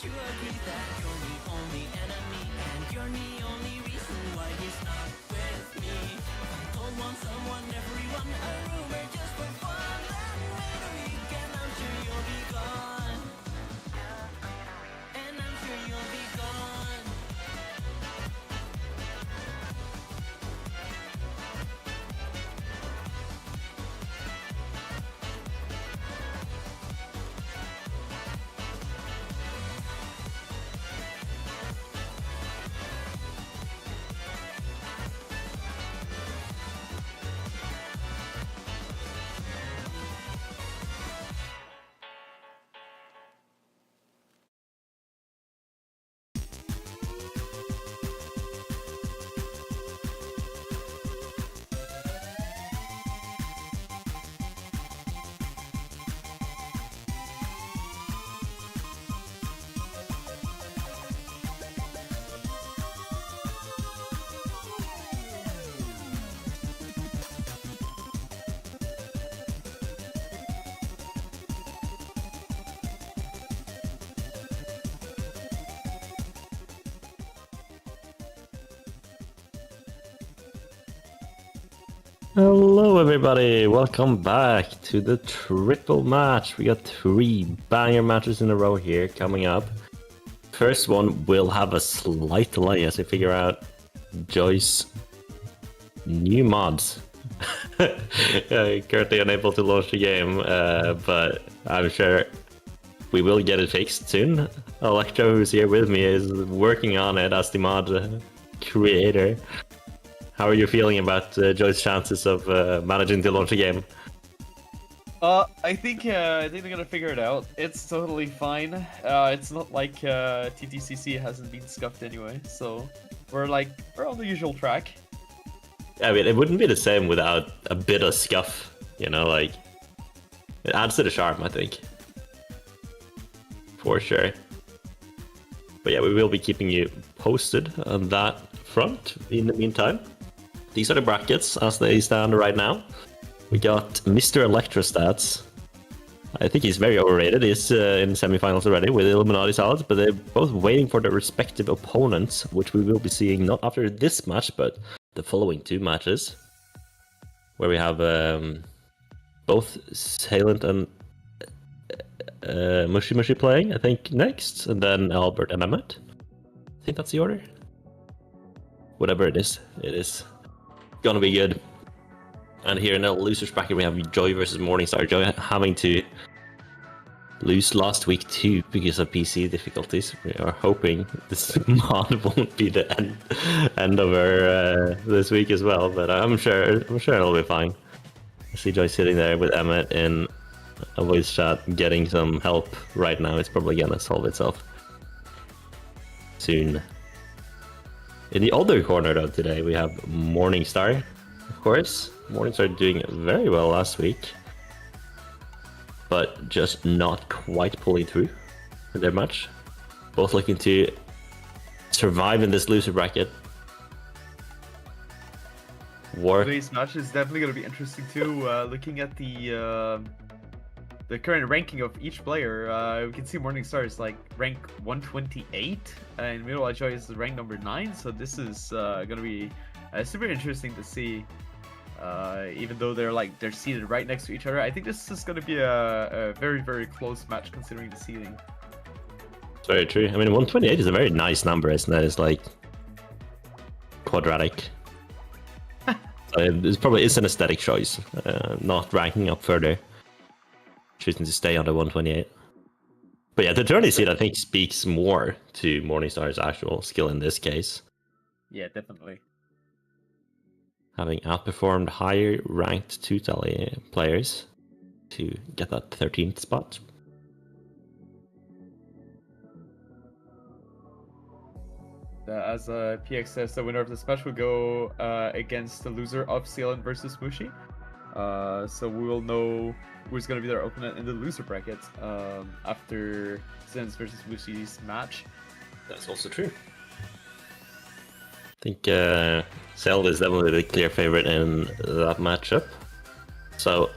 you agree that you're the only enemy and you're the only reason why he's not with me? I don't want someone, everyone, a rumor just for fun. Then wait a week and I'm sure you'll be gone. And I'm sure you'll be gone. Hello everybody, welcome back to the triple match. We got 3 banger matches in a row here coming up. First one will have a slight delay as we figure out Joy's new mods. Currently unable to launch the game, but I'm sure we will get it fixed soon. Electro, who's here with me, is working on it as the mod creator. How are you feeling about Joy's chances of managing to launch a game? I think they're gonna figure it out. It's totally fine. It's not like TTCC hasn't been scuffed anyway, so we're on the usual track. I mean, it wouldn't be the same without a bit of scuff, you know, like it adds to the charm, I think, for sure. But yeah, we will be keeping you posted on that front. In the meantime, these are the brackets as they stand right now. We got Mr. Electrostats. I think he's very overrated. He's in semifinals already with Illuminati Salads, but they're both waiting for their respective opponents, which we will be seeing not after this match, but the following 2 matches, where we have both Sailent and MooshiMooshi playing, I think, next, and then Albert and Emmett. I think that's the order. Whatever it is gonna be good. And here in the losers bracket, we have Joy versus Morningstar. Joy having to lose last week too because of PC difficulties. We are hoping this mod won't be the end of her this week as well, but I'm sure it'll be fine. I see Joy sitting there with Emmett in a voice chat, getting some help right now. It's probably gonna solve itself soon. In the other corner though today, we have Morningstar, of course. Morningstar doing very well last week, but just not quite pulling through in their match. Both looking to survive in this loser bracket. Today's match is definitely gonna be interesting too. Looking at the current ranking of each player, we can see Morningstar is like rank 128, and meanwhile Joy is rank number 9. So this is gonna be super interesting to see. Even though they're seated right next to each other, I think this is gonna be a very, very close match considering the seeding. It's very true. I mean, 128 is a very nice number, isn't it? It's like quadratic. So it's an aesthetic choice, not ranking up further. Choosing to stay on the 128. But yeah, the journey seed I think speaks more to Morningstar's actual skill in this case. Yeah, definitely. Having outperformed higher ranked 2-tally players to get that 13th spot. As PX says, the winner of this match will go against the loser of Sailent versus Mooshi. So we will know who's going to be their opponent in the loser bracket after Sailent versus Mooshi's match. That's also true. I think Sailent is definitely the clear favorite in that matchup. So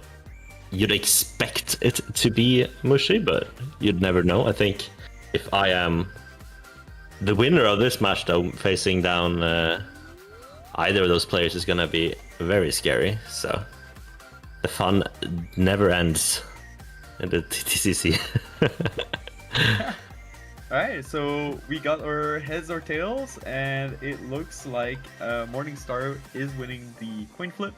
you'd expect it to be Mooshi, but you'd never know. I think if I am the winner of this match, though, facing down either of those players is gonna be very scary. So the fun never ends in the TTCC. Alright, so we got our heads or tails, and it looks like Morningstar is winning the coin flip,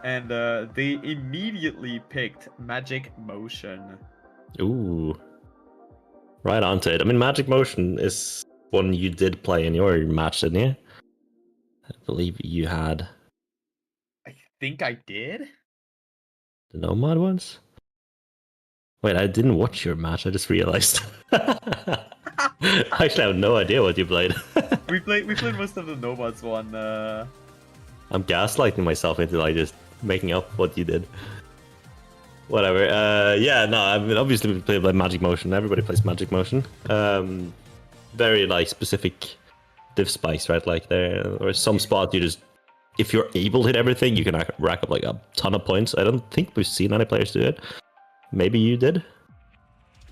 and they immediately picked Magic Motion. Ooh, right onto it. I mean, Magic Motion is one you did play in your match, didn't you? I believe you had I think I did? the Nomad ones. Wait, I didn't watch your match. I just realized. I actually have no idea what you played. We played most of the Nomads one. I'm gaslighting myself into like just making up what you did. Whatever. Yeah, no, I mean obviously we play like Magic Motion. Everybody plays Magic Motion. Very like specific diff spikes, right? Like there or some spot you just if you're able to hit everything, you can rack up like a ton of points. I don't think we've seen any players do it. Maybe you did.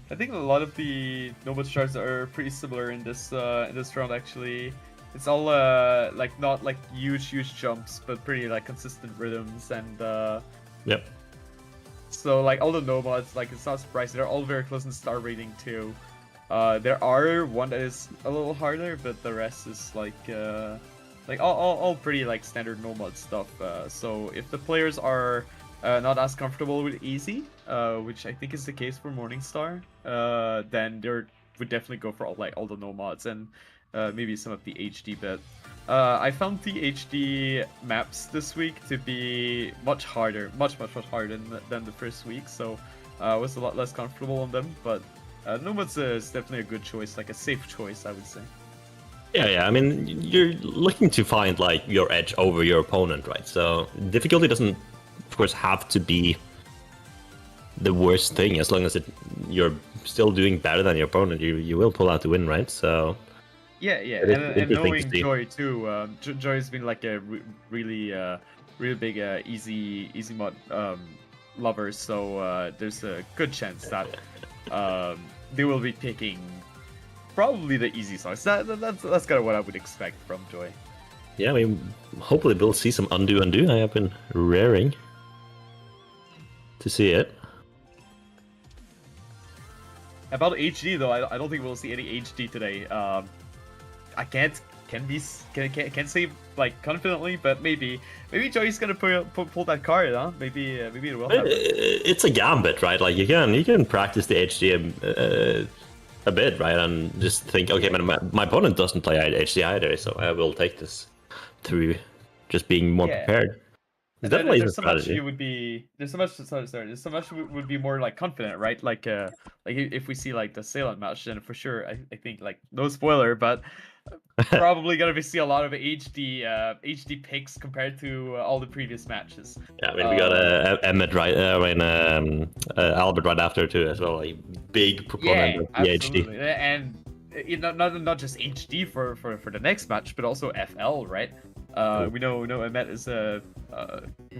I think a lot of the Nomad charts are pretty similar in this round actually. It's all like not like huge jumps, but pretty like consistent rhythms and Yep. so like all the Nomads, like it's not surprising, they're all very close in star rating too. There are one that is a little harder, but the rest is like all pretty like standard Nomad stuff. So if the players are not as comfortable with easy, which I think is the case for Morningstar, then they would definitely go for all the Nomads and maybe some of the HD bit. I found the HD maps this week to be much harder, much harder than the first week, so I was a lot less comfortable on them, but Nomads is definitely a good choice, like a safe choice, I would say. Yeah. I mean, you're looking to find like your edge over your opponent, right? So difficulty doesn't, of course, have to be the worst thing. As long as you're still doing better than your opponent, you will pull out the win, right? So yeah, and knowing Joy too. Joy's been like a really big easy mod lover, so there's a good chance that they will be picking probably the easy songs. That's kind of what I would expect from Joy. Yeah, I mean, hopefully we'll see some undo. I have been raring to see it. About HD though, I don't think we'll see any HD today. I can't say like confidently, but maybe Joey's gonna pull that card, huh? Maybe it will happen. It's a gambit, right? Like you can practice the HD a bit, right? And just think, okay, my opponent doesn't play HD either, so I will take this through just being more prepared. It's definitely a strategy. There's so much we would be more like confident, right? Like if we see like the Sailent match, then for sure I think like no spoiler, but probably gonna see a lot of HD picks compared to all the previous matches. Yeah, I mean we got Emmett right there, and Albert right after too as well. Like big proponent of the absolutely. HD, and not just HD for the next match, but also FL, right? We know Emmett is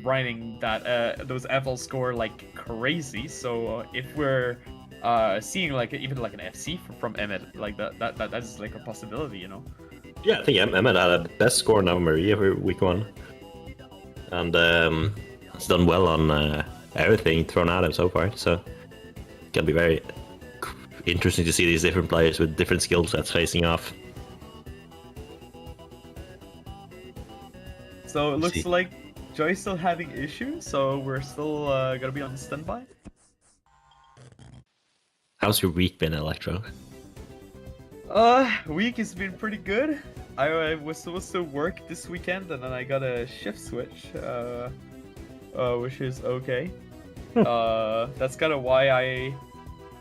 grinding that those FL score like crazy. So if we're seeing like even like an FC from Emmett, like that is like a possibility, you know. Yeah, I think Emmett had the best score in Maria for week 1, and has done well on everything thrown at him so far. So it's gonna be very interesting to see these different players with different skill sets facing off. So it looks like Joy's still having issues, so we're still gonna be on standby. How's your week been, Electro? Week has been pretty good. I was supposed to work this weekend, and then I got a shift switch, which is okay. That's kind of why I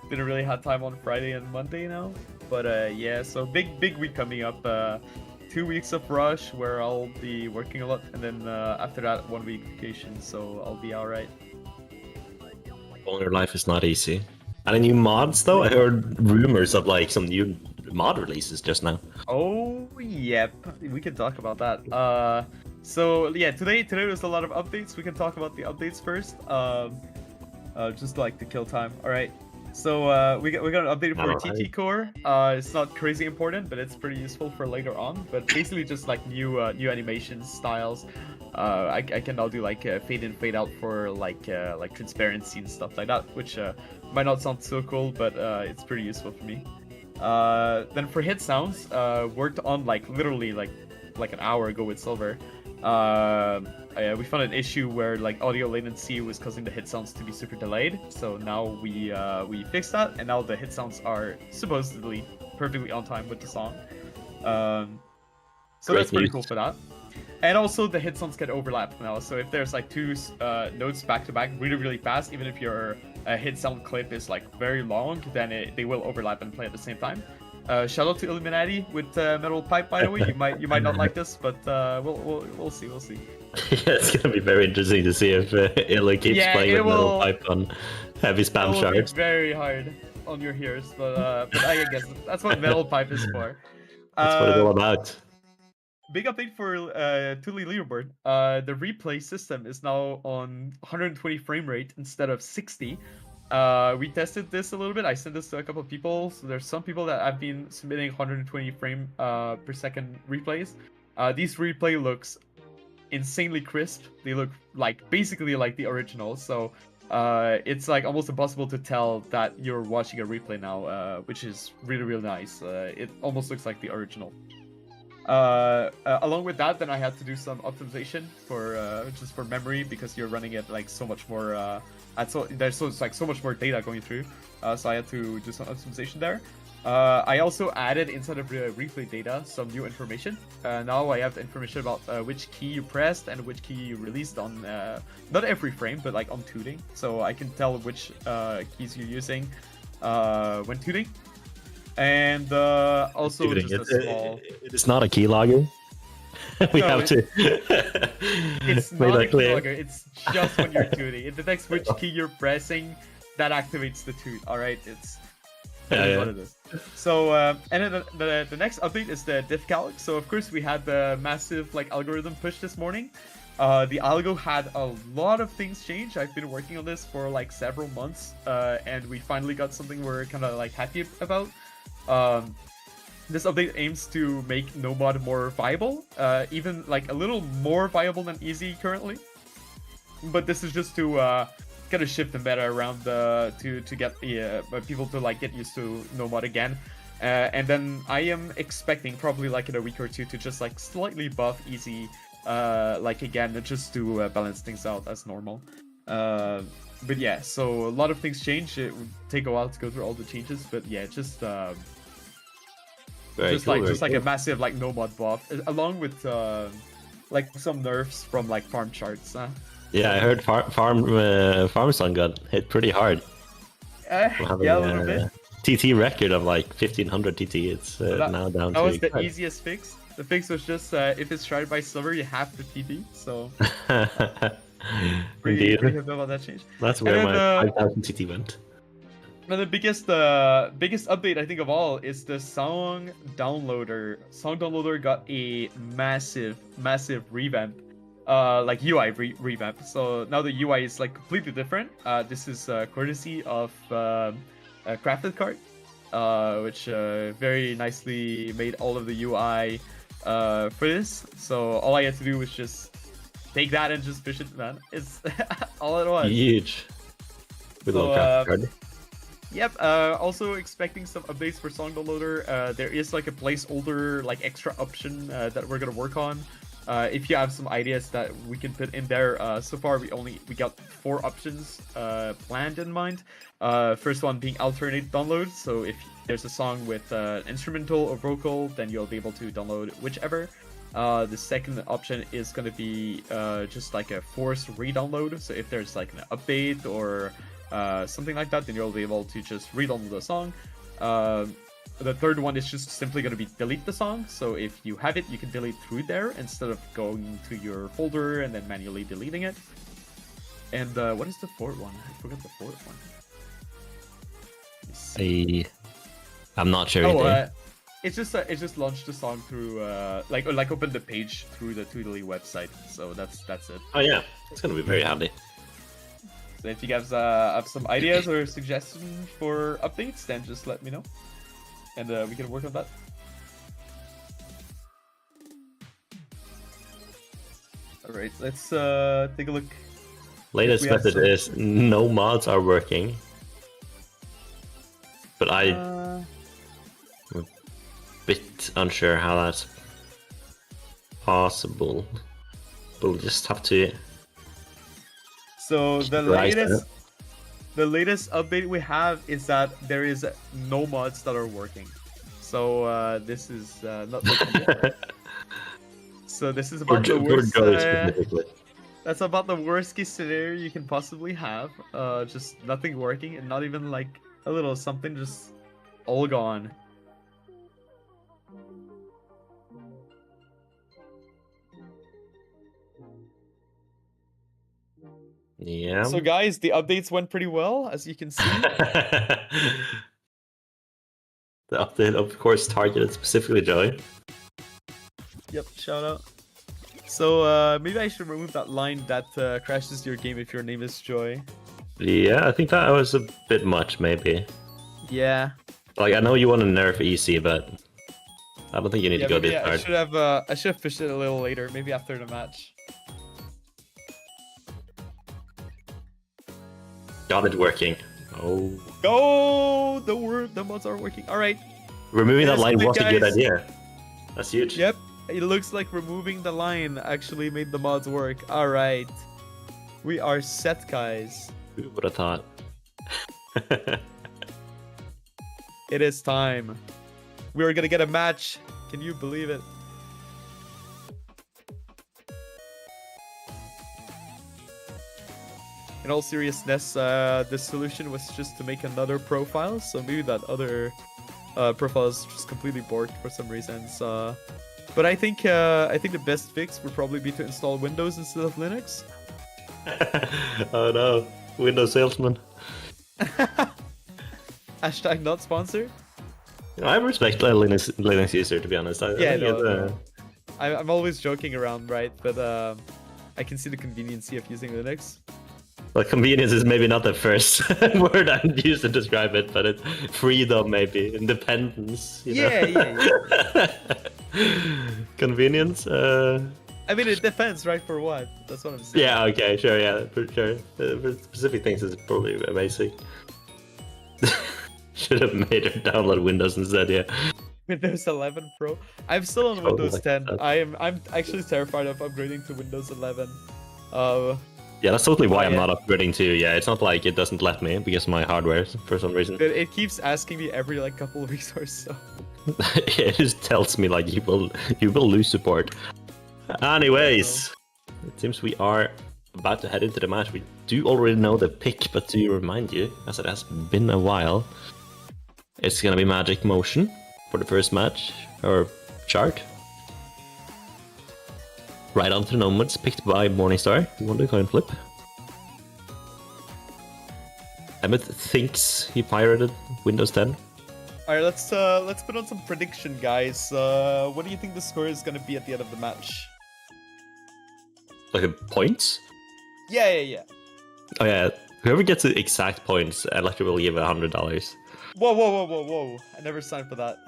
didn't really have time on Friday and Monday now. But yeah, so big week coming up. 2 weeks of rush where I'll be working a lot, and then after that 1 week vacation, so I'll be alright. Owner life is not easy. Any new mods though? I heard rumors of like some new mod releases just now. Oh yep, we can talk about that. So yeah, today was a lot of updates. We can talk about the updates first. Just like to kill time. All right. So we got an update for Alright. TT Core. It's not crazy important, but it's pretty useful for later on. But basically just like new animation styles. I can now do like fade in, fade out for like transparency and stuff like that, which might not sound so cool, but it's pretty useful for me. Then for hit sounds, worked on like literally like an hour ago with Silver. We found an issue where like audio latency was causing the hit sounds to be super delayed. So now we fixed that, and now the hit sounds are supposedly perfectly on time with the song. So Great that's pretty news. cool for that. And also the hit sounds can overlap now. So if there's like two notes back to back really fast, even if your hit sound clip is like very long, then they will overlap and play at the same time. Shout out to Illuminati with Metal Pipe, by the way. You might not like this, but we'll see. Yeah, it's gonna be very interesting to see if Illy keeps playing with Metal Pipe on heavy spam It will shards. be very hard on your ears, but I guess that's what Metal Pipe is for. That's what it's all about. Big update for Thule Leaderboard. The replay system is now on 120 frame rate instead of 60. We tested this a little bit. I sent this to a couple of people. So there's some people that have been submitting 120 frame per second replays. These replay looks insanely crisp. They look like basically like the original. So it's like almost impossible to tell that you're watching a replay now, which is really nice. It almost looks like the original. Along with that, then I had to do some optimization for just for memory, because you're running it like so much more. There's so much more data going through, so I had to do some optimization there. I also added inside of the replay data some new information. Now I have the information about which key you pressed and which key you released on not every frame, but like on tooting. So I can tell which keys you're using when tooting. And also Tooting. just a small. It is not a keylogger. We No, have to. It's make not that a clear. keylogger. It's just when you're tooting. It detects which key you're pressing, that activates the toot. All right, it's what it is. So and then the next update is the diff calc. So of course we had the massive like algorithm push this morning. The algo had a lot of things change. I've been working on this for like several months, and we finally got something we're kind of like happy about. This update aims to make Nomad more viable, even like a little more viable than Easy currently. But this is just to kind of shift the meta around to get people to like get used to Nomad again. And then I am expecting probably like in a week or two to just like slightly buff Easy like again, just to balance things out as normal. But yeah, so a lot of things change. It would take a while to go through all the changes, but yeah, just like a massive like Nomad buff, along with like some nerfs from like farm charts. Yeah, I heard Farm Song got hit pretty hard. Yeah, a little bit. TT record of like 1500 TT. It's now down to. That was the easiest fix. The fix was just if it's tried by Silver, you have to TP. So pretty happy about that change. That's where my 5000 TT went. Now the biggest update I think of all is the song downloader. Song downloader got a massive revamp, like UI revamp. So now the UI is like completely different. This is courtesy of Crafted Card, which very nicely made all of the UI for this. So all I had to do was just take that and just push it, man. It's all it was. Huge. We love Crafted Card. Yep, also expecting some updates for Song Downloader. There is like a placeholder, like extra option that we're gonna work on. If you have some ideas that we can put in there, so far we got 4 options planned in mind. First one being alternate download. So if there's a song with instrumental or vocal, then you'll be able to download whichever. The second option is gonna be just like a forced re-download. So if there's like an update or something like that, then you'll be able to just re-download the song. The third one is just simply going to be delete the song. So if you have it, you can delete through there instead of going to your folder and then manually deleting it. And what is the fourth one? I forgot the fourth one. I'm not sure. It's just launched the song through like open the page through the Tweedly website. So that's it. Oh yeah, it's gonna be very handy. So if you guys have some ideas or suggestions for updates, then just let me know, and we can work on that. All right, let's take a look. Latest We have method some- is no mods are working. But I'm a bit unsure how that's possible. We'll just have to. So the Right, latest update we have is that there is no mods that are working. So this is not looking good. So this is about the worst. specifically. That's about the worst case scenario you can possibly have. Just nothing working and not even like a little something, just all gone. Yeah. So guys, the updates went pretty well, as you can see. The update, of course, targeted specifically Joey. Yep, shout out. So maybe I should remove that line that crashes your game if your name is Joy. Yeah, I think that was a bit much, maybe. Yeah. Like, I know you want to nerf easy, but I don't think you need to go maybe this hard. I should have fished it a little later, maybe after the match. Got it working. Oh. Go! The mods are working. All right. Removing that Yes, line good was a good guys. idea. That's huge. Yep. It looks like removing the line actually made the mods work. All right. We are set, guys. Who would have thought? It is time. We are gonna get a match. Can you believe it? In all seriousness, the solution was just to make another profile. So maybe that other profile is just completely borked for some reasons. But I think the best fix would probably be to install Windows instead of Linux. Oh no, Windows salesman. Hashtag not sponsored. I respect a Linux user, to be honest. I Yeah, think no, it's, no. I'm always joking around, right? But I can see the conveniency of using Linux. Well, convenience is maybe not the first word I'd use to describe it, but it's freedom, maybe independence. You know? Yeah. Convenience. I mean, it depends, right? For what? That's what I'm saying. Yeah. Okay. Sure. Yeah. For sure. For specific things is probably basic. Should have made her download Windows instead. Yeah. Windows 11 Pro. I'm still on Oh, Windows like 10. that. I'm actually terrified of upgrading to Windows 11. Yeah, that's totally why I'm yeah. not upgrading to. Yeah, it's not like it doesn't let me because of my hardware for some reason. It keeps asking me every like couple of weeks or so. It just tells me like you will lose support. Anyways, it seems we are about to head into the match. We do already know the pick, but to remind you, as it has been a while, it's gonna be Magic Motion for the first match or chart. Right onto the nomads, picked by Morningstar. You want to coin flip? Emmett thinks he pirated Windows 10. All right, let's put on some prediction, guys. What do you think the score is gonna be at the end of the match? Like points? Yeah. Oh yeah, whoever gets the exact points, Electra will give $100. Whoa! I never signed for that.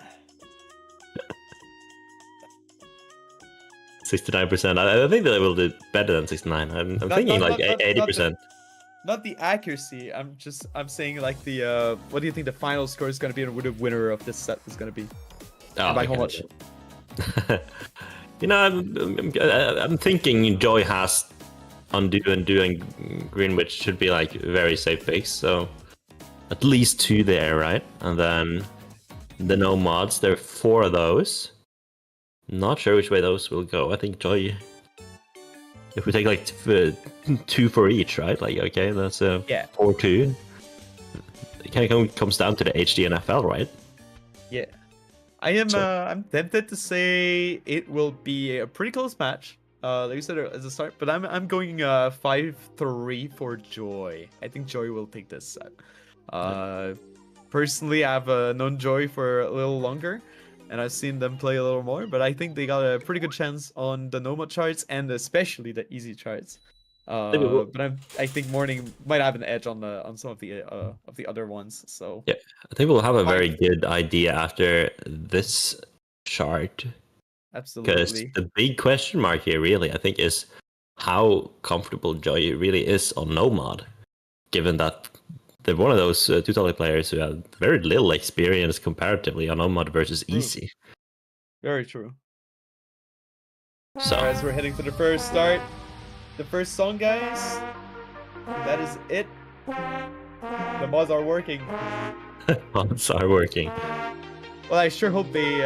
69%. I think they will do better than 69. I'm thinking like 80%. Not the accuracy. I'm saying like the what do you think the final score is gonna be and who the winner of this set is gonna be? Oh, And by how okay. much? You know, I'm thinking Joy has undo and Greenwich should be like very safe picks. So at least 2 there, right? And then the no mods. There are 4 of those. Not sure which way those will go. I think Joy. If we take like 2 for each, right? Like okay, that's Yeah. 4-2. It kind of comes down to the HD NFL, right? Yeah. I'm tempted to say it will be a pretty close match. Like you said as a start, but I'm going 5-3 for Joy. I think Joy will take this set. Personally, I've known Joy for a little longer, and I've seen them play a little more. But I think they got a pretty good chance on the Nomad charts and especially the easy charts. But I think Morning might have an edge on some of the other ones. So yeah, I think we'll have a very good idea after this chart. Because absolutely. the big question mark here, really, I think, is how comfortable Joy really is on Nomad, given that they're one of those two solid players who have very little experience comparatively on Nomad versus Easy. Very true. So, Alright, so we're heading to the first start. The first song, guys. That is it. The mods are working. mods are working. Well, I sure hope they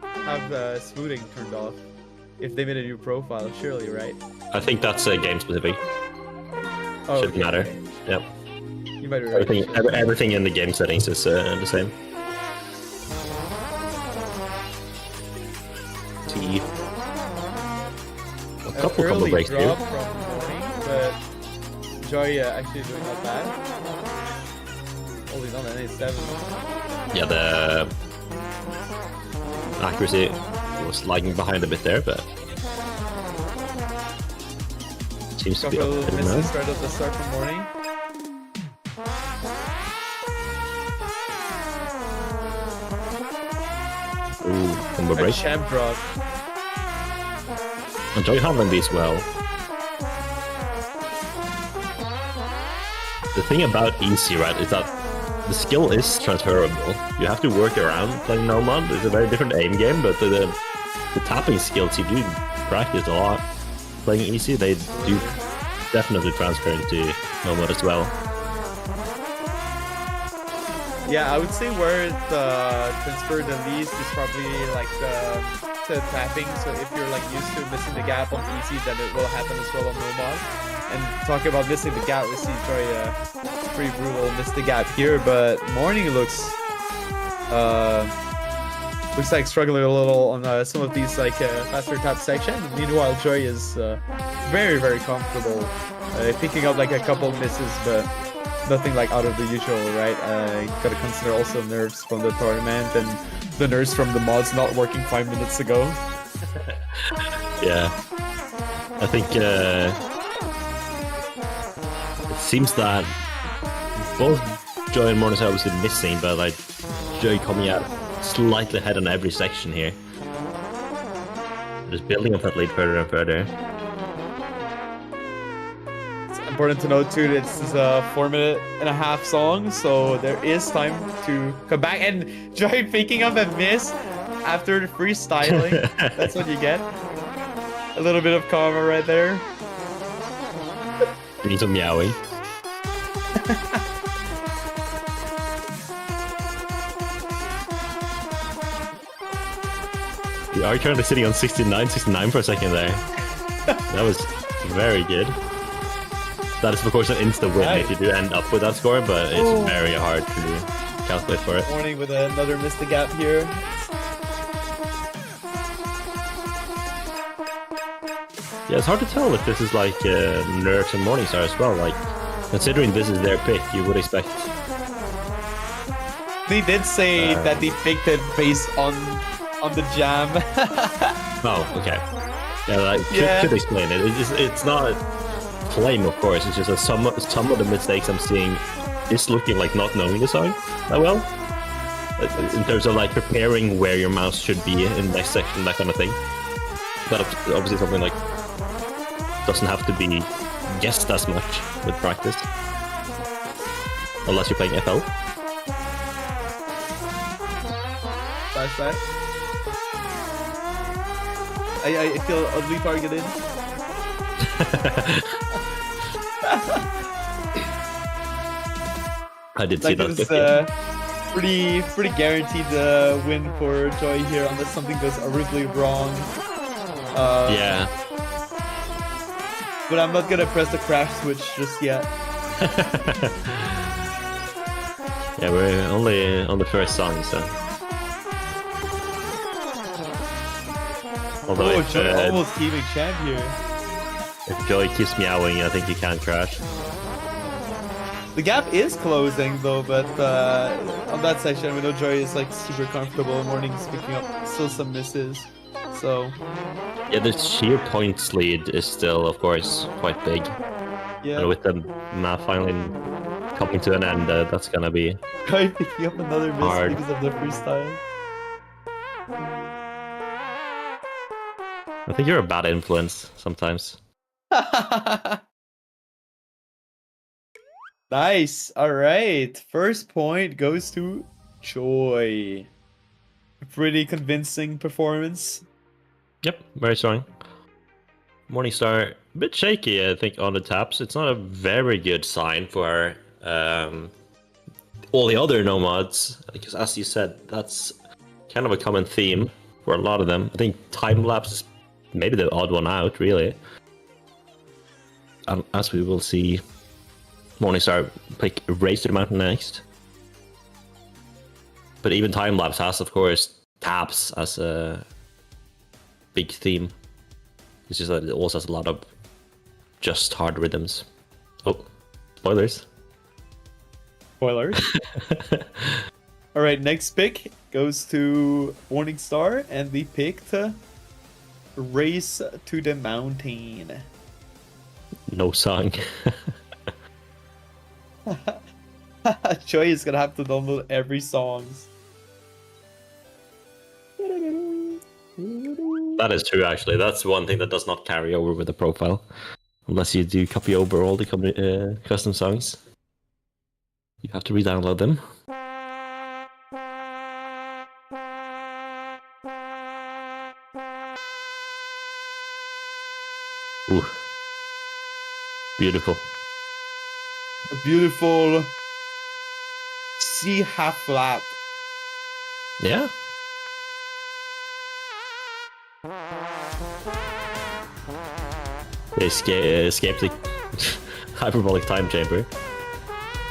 have smoothing turned off. If they made a new profile, surely, right? I think that's game specific. Oh, Shouldn't matter. Okay. Yep. You might be right. Everything in the game settings is the same. T. A couple early breaks drop here. from Morning, but Joy actually doing not bad. Holding on to 97. Yeah, the accuracy was lagging behind a bit there, but seems to be Couple up to misses now. start at the start from Morning. Ooh, combo A break. champ drop. Enjoy handling these well. The thing about Easy, right, is that the skill is transferable. You have to work around playing Nomad. It's a very different aim game, but the tapping skills you do practice a lot. Playing Easy, they do definitely transfer into Nomad as well. Yeah, I would say where it transferred the least is probably like to tapping. So if you're like used to missing the gap on Easy, then it will happen as well on Nomad. And talking about missing the gap, we see Joy pretty brutal miss the gap here, but Morning looks like struggling a little on some of these like faster tap sections. Meanwhile, Joy is very, very comfortable, picking up like a couple misses, but nothing like out of the usual, right? Gotta consider also nerfs from the tournament and the nerfs from the mods not working 5 minutes ago. Yeah, I think it seems that both Joy and Morning are obviously missing, but like Joy coming out slightly ahead on every section here. Just building up that lead further and further. It's important to note too that this is a 4.5-minute song, so there is time to come back. And Joy picking up a miss after the freestyling. That's what you get. A little bit of karma right there. We need some meowing. We are currently sitting on 69 for a second there. That was very good. That is of course an instant win if you do end up with that score, but it's very hard to calculate for it. Morning with another miss the gap here. Yeah, it's hard to tell if this is like Nerfs and Morningstar as well. Like, considering this is their pick, you would expect. They did say that they picked it based on the jam. Oh, okay. Yeah, that could explain it. It's not flame, of course. It's just that some of the mistakes I'm seeing is looking like not knowing the song that well. In terms of like preparing where your mouse should be in the next section, that kind of thing. But obviously something like doesn't have to be guessed as much with practice. Unless you're playing FL. Flashback. I feel oddly targeted. I did see that. It's pretty guaranteed win for Joy here unless something goes horribly wrong. Yeah. But I'm not gonna press the crash switch just yet. Yeah, we're only on the first song, so. Although Joy almost keeping champ here. If Joy keeps meowing, I think he can crash. The gap is closing though, but on that section, we know Joy is like super comfortable. Morning's picking up still some misses. So Yeah, the sheer points lead is still, of course, quite big. yeah. And with the map finally coming to an end, that's gonna be Guy picking up another miss hard. because of the freestyle. I think you're a bad influence sometimes. Nice. All right. First point goes to Joy. Pretty convincing performance. Yep, very strong. Morningstar, a bit shaky, I think, on the taps. It's not a very good sign for all the other nomads, because as you said, that's kind of a common theme for a lot of them. I think time lapse is maybe the odd one out, really. And as we will see, Morningstar pick Race to the Mountain next. But even time lapse has, of course, taps as a big theme. It's just that it also has a lot of just hard rhythms. Oh, spoilers. Spoilers. All right, next pick goes to Morningstar, and we picked Race to the Mountain. No song. Joy is gonna have to download every songs. That is true, actually. That's one thing that does not carry over with the profile. Unless you do copy over all the custom songs. You have to re-download them. Ooh. Beautiful. A beautiful C half flat. Yeah. They escaped the hyperbolic time chamber.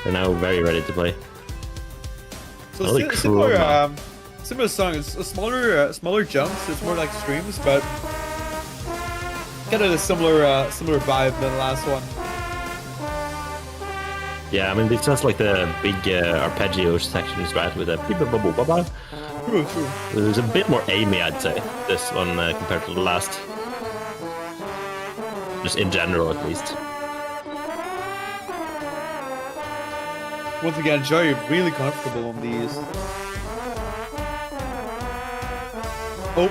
They're now very ready to play. So Really similar, similar song. It's a smaller jumps. It's more like streams, but kind of a similar vibe than the last one. Yeah, I mean, it's just like the big arpeggio sections, right? With a True, true. There's a bit more aimy, I'd say, this one compared to the last. Just in general, at least. Once again, Joy really comfortable on these. Oh,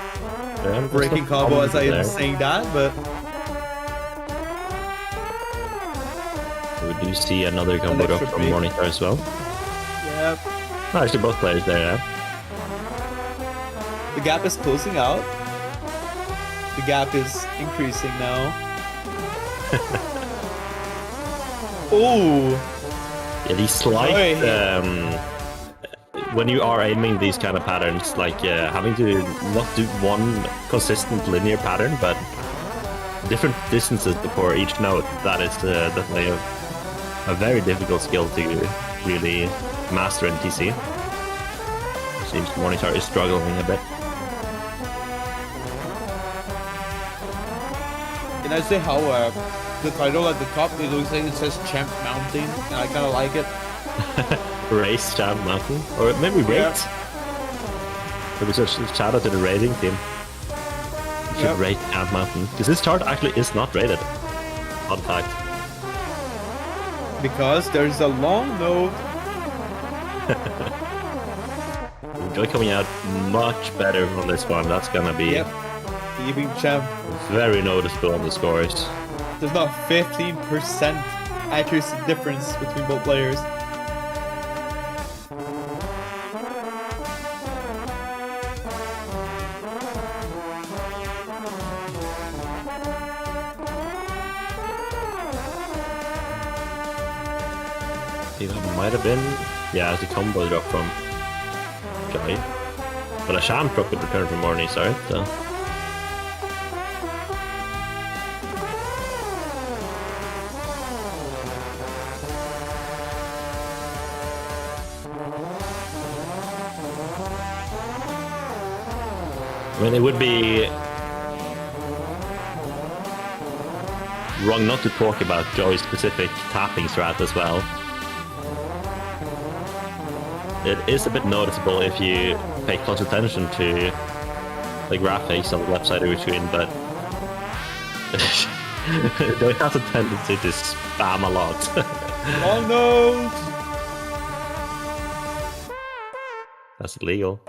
Yeah, breaking combo as I am saying that, but we do see another combo An drop extra from big. Morningstar as well. yeah, Oh, actually, both players there, yeah. the gap is closing out. The gap is increasing now. Oh, Yeah, these slight... Joy. when you are aiming these kind of patterns, like having to not do one consistent linear pattern, but different distances before each note, that is definitely a very difficult skill to really master in TC. Seems Morningstar is struggling a bit. Can I say how the title at the top, it looks like it says Champ Mountain, and I kind of like it. Race Champ Mountain? Or maybe Rate? Yeah. Maybe just shout out to the rating team. You should Yep. rate Champ Mountain. Because this chart actually is not rated. Fun fact. Because there's a long note. Enjoy coming out much better on this one. That's gonna be Yep. Even Champ. very noticeable on the scores. There's not 15% accuracy difference between both players. I think that might have been, yeah, it's a combo drop from Joy. But a Champ drop would return from Morningstar, so. I mean, it would be wrong not to talk about Joy's specific tapping strat as well. It is a bit noticeable if you pay close attention to the graphics on the left side of your screen, but Joey has a tendency to spam a lot. Long note! That's illegal.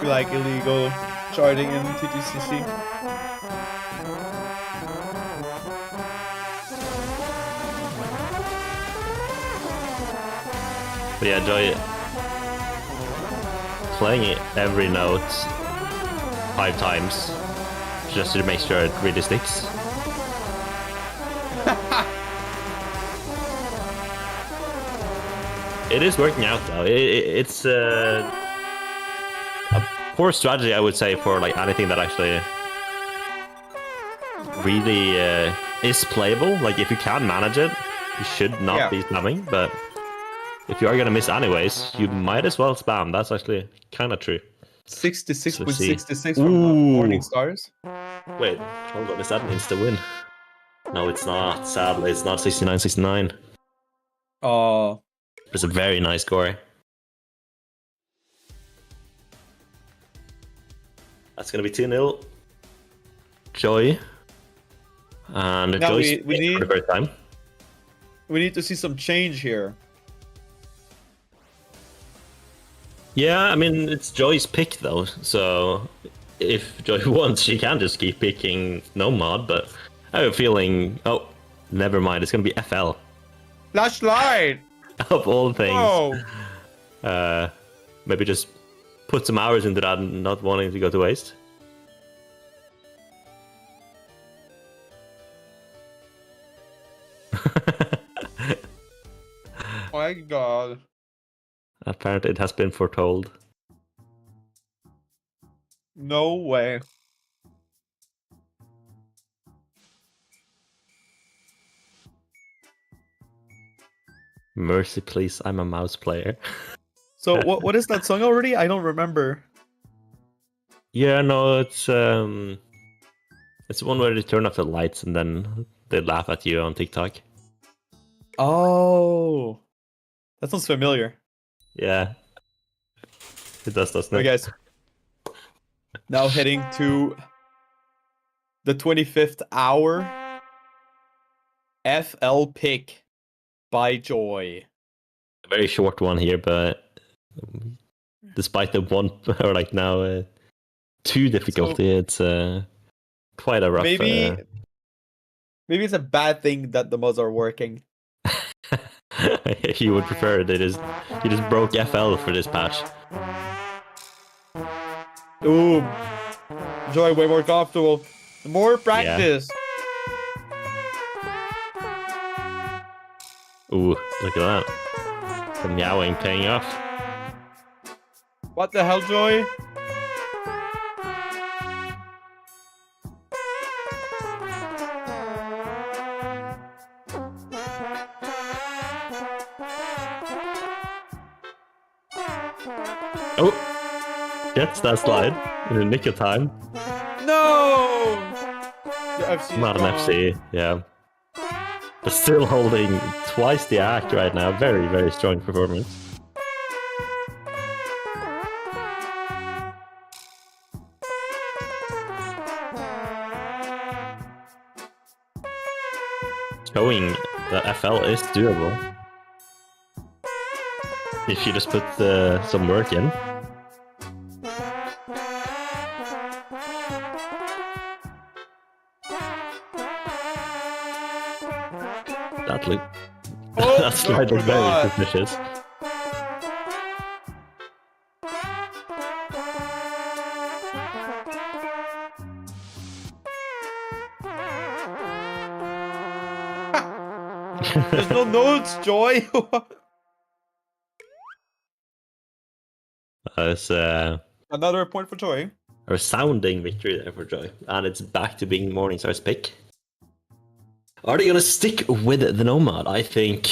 Like illegal charting in TTCC. But yeah, Joey playing every note 5 times just to make sure it really sticks. It is working out though. It's a poor strategy, I would say, for like anything that actually really is playable. Like if you can manage it, you should not be spamming. But if you are gonna miss anyways, you might as well spam. That's actually kind of true. 66.66 from Morning Stars. Wait, hold on. Is that an insta win? No, it's not. Sadly, it's not 69-69. Oh. It's a very nice score. That's going to be 2-0. Joy. And now Joy's we need, for the first time. We need to see some change here. Yeah, I mean, it's Joy's pick though. So if Joy wants, she can just keep picking Nomad. But I have a feeling... Oh, never mind. It's going to be FL. Flashlight! Of all things. Oh. Maybe just put some hours into that and not wanting to go to waste. My god. Apparently it has been foretold. No way. Mercy, please, I'm a mouse player. So what is that song already? I don't remember. Yeah, no, it's one where they turn off the lights and then they laugh at you on TikTok. Oh, that sounds familiar. Yeah, it does, doesn't it? Okay, guys. Now heading to the 25th hour. FL pick by Joy. A very short one here, but despite the one or like now 2 difficulty, it's quite a rough. Maybe it's a bad thing that the mods are working. You would prefer they just broke FL for this patch. Ooh, Joy way more comfortable. More practice. Ooh, look at that. The meowing paying off. What the hell, Joy? Oh! Gets that slide in the nick of time. No! The FC Not an FC, yeah. But still holding twice the act right now. Very, very strong performance. Showing that FL is doable. If you just put some work in. That look. Oh, that slide was very suspicious. There's no notes, Joy. It's Another point for Joy. a resounding victory there for Joy, and it's back to being Morningstar's pick. Are they gonna stick with the Nomad? I think,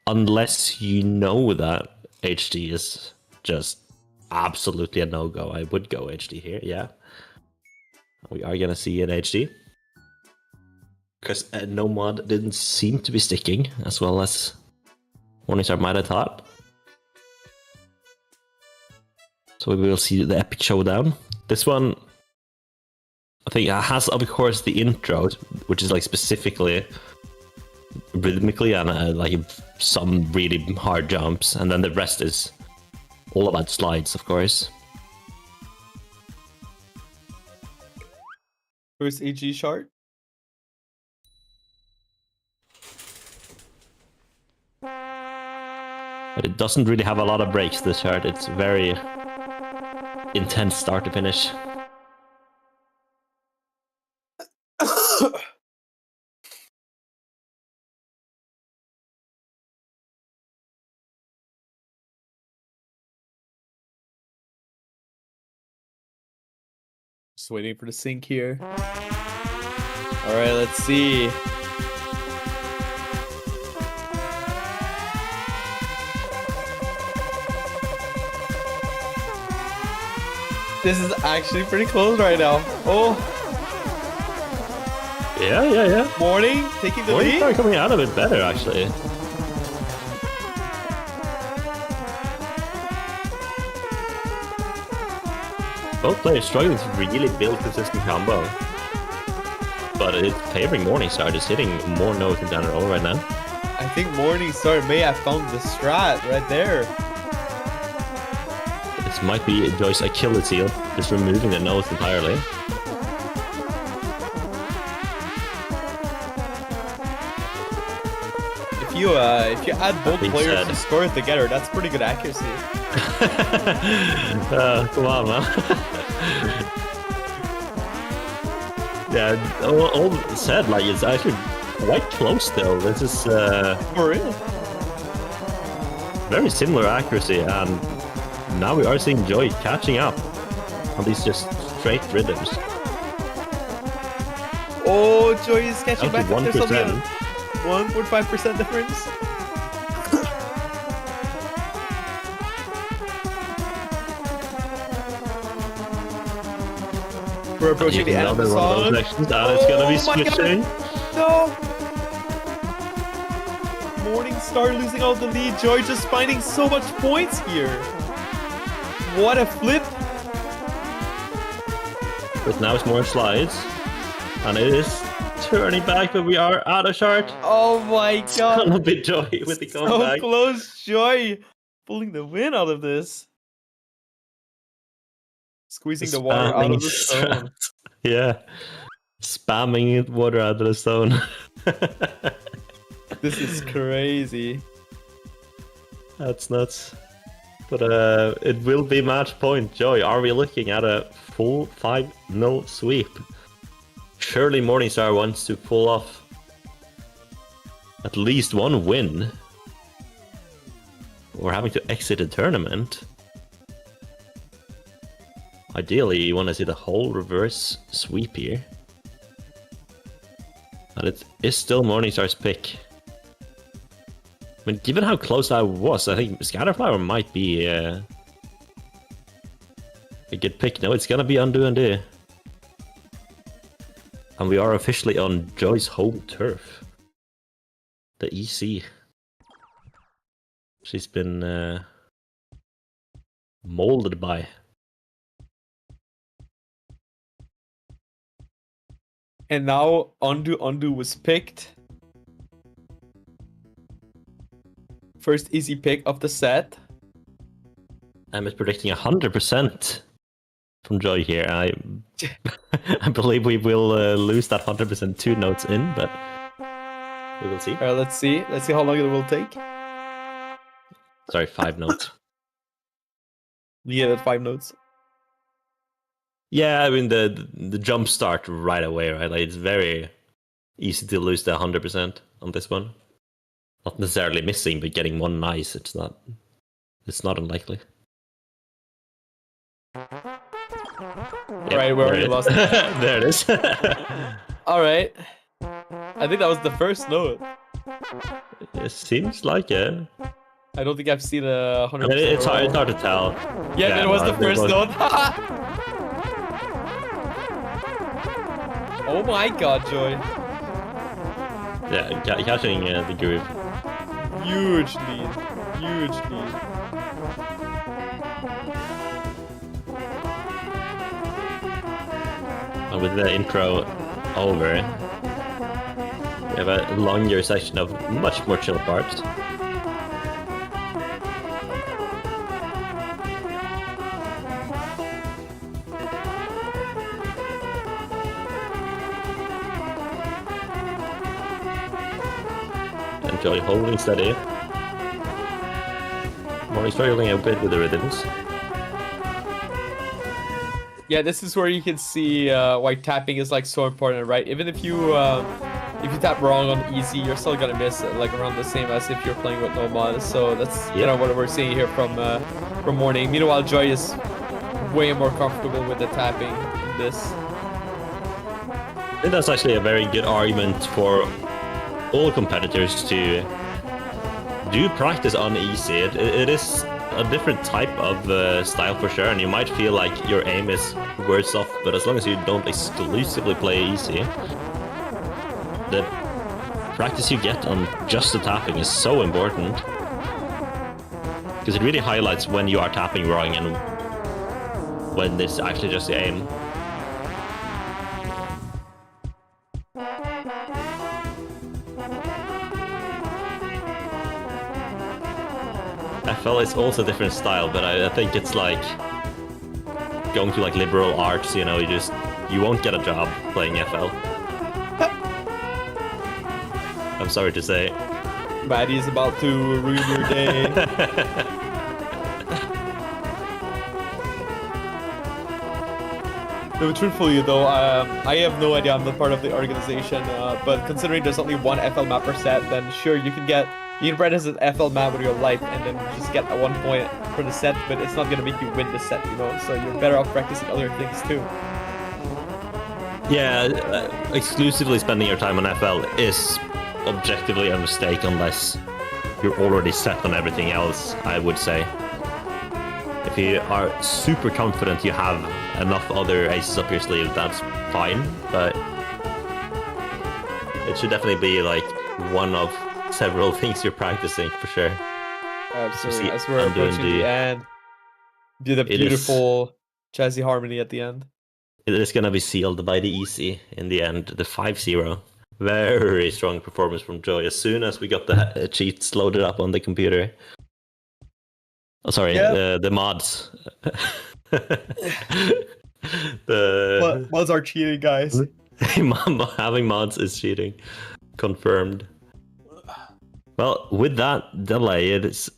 unless you know that HD is just absolutely a no-go, I would go HD here. Yeah, we are gonna see an HD because Nomad didn't seem to be sticking as well as Morningstar might have thought. So we will see the epic showdown. This one, I think, has, of course, the intro, which is like specifically rhythmically and like some really hard jumps, and then the rest is all about slides, of course. First AG chart. But it doesn't really have a lot of breaks, this chart. It's very intense start to finish. Just waiting for the sync here. All right, let's see. This is actually pretty close right now. Oh, Yeah. Morning taking the Morning lead. Star coming out of it better, actually. Both players struggling to really build consistent combo. But it's favoring Morningstar, just hitting more notes than general right now. I think Morningstar may have found the strat right there. This might be Joy's Achilles heel, just removing the notes entirely. If you add both being players said. to score together, that's pretty good accuracy. Come on, man. Yeah, all said, like, it's actually quite close still. This is For real. very similar accuracy, and now we are seeing Joy catching up on these just straight rhythms. Oh, Joy is catching Down to back. There's only a 1%. 1.5% difference. We're approaching the end of the Another one of song. those sections, and it's gonna be Oh my God. switching. No! Morningstar losing out the lead. Joy just finding so much points here. What a flip. But now it's more slides, and it is turning back, but we are out of chart. Oh my God. Gonna be Joy with the So comeback. close, Joy. Pulling the win out of this. Squeezing the water out of the stone. Yeah. Spamming water out of the stone. This is crazy. That's nuts. But it will be match point. Joy, are we looking at a full 5-0 sweep? Surely Morningstar wants to pull off at least one win. Or having to exit the tournament. Ideally, you want to see the whole reverse sweep here. And it is still Morningstar's pick. I mean, given how close I was, I think Scatterflower might be a good pick. No, it's gonna be Undo. And we are officially on Joy's home turf. The EC. She's been molded by. And now Undo was picked. First easy pick of the set. I'm predicting 100% from Joy here. I believe we will lose that 100% 2 notes in, but we will see. Alright, let's see. Let's see how long it will take. Sorry, 5 notes. Yeah, that 5 notes. Yeah, I mean the jump start right away, right? Like, it's very easy to lose the 100% on this one. Not necessarily missing, but getting one nice. It's not unlikely. Right, we already there lost. there it is. Alright. I think that was the first note. It seems like it. I don't think I've seen a 100%. I mean, it's hard to tell. Yeah, that was no, the first was- note. Oh my God, Joy. Yeah, catching the groove. Huge lead. Huge lead. with the intro over, we have a longer section of much more chill parts. And Joy holding steady. Morning struggling a bit with the rhythms. Yeah, this is where you can see why tapping is like so important, right? Even if you tap wrong on easy, you're still gonna miss like around the same as if you're playing with no mods. So that's kind of what we're seeing here from Morning. Meanwhile, Joy is way more comfortable with the tapping in this. I think that's actually a very good argument for all competitors to do practice on easy. It is a different type of style for sure, and you might feel like your aim is worse off, but as long as you don't exclusively play easy, the practice you get on just the tapping is so important, because it really highlights when you are tapping wrong and when it's actually just the aim. FL is also a different style, but I think it's like going to like liberal arts, you know, you won't get a job playing FL. I'm sorry to say. Maddie is about to ruin your day. No, truthfully though, I have no idea. I'm not part of the organization, but considering there's only one FL map per set, then sure, you can practice an FL map with your life and then just get a 1 point for the set, but it's not gonna make you win the set, you know, so you're better off practicing other things too. Yeah, exclusively spending your time on FL is objectively a mistake unless you're already set on everything else, I would say. If you are super confident you have enough other aces up your sleeve, that's fine, but it should definitely be like one of several things you're practicing for sure. Absolutely. As we're approaching the end, do the beautiful jazzy harmony at the end. It is gonna be sealed by the easy in the end, the 5-0. Very strong performance from Joy as soon as we got the cheats loaded up on the computer. Oh, sorry, the mods. Mods are cheating, guys. Having mods is cheating. Confirmed. Well, with that delay, it's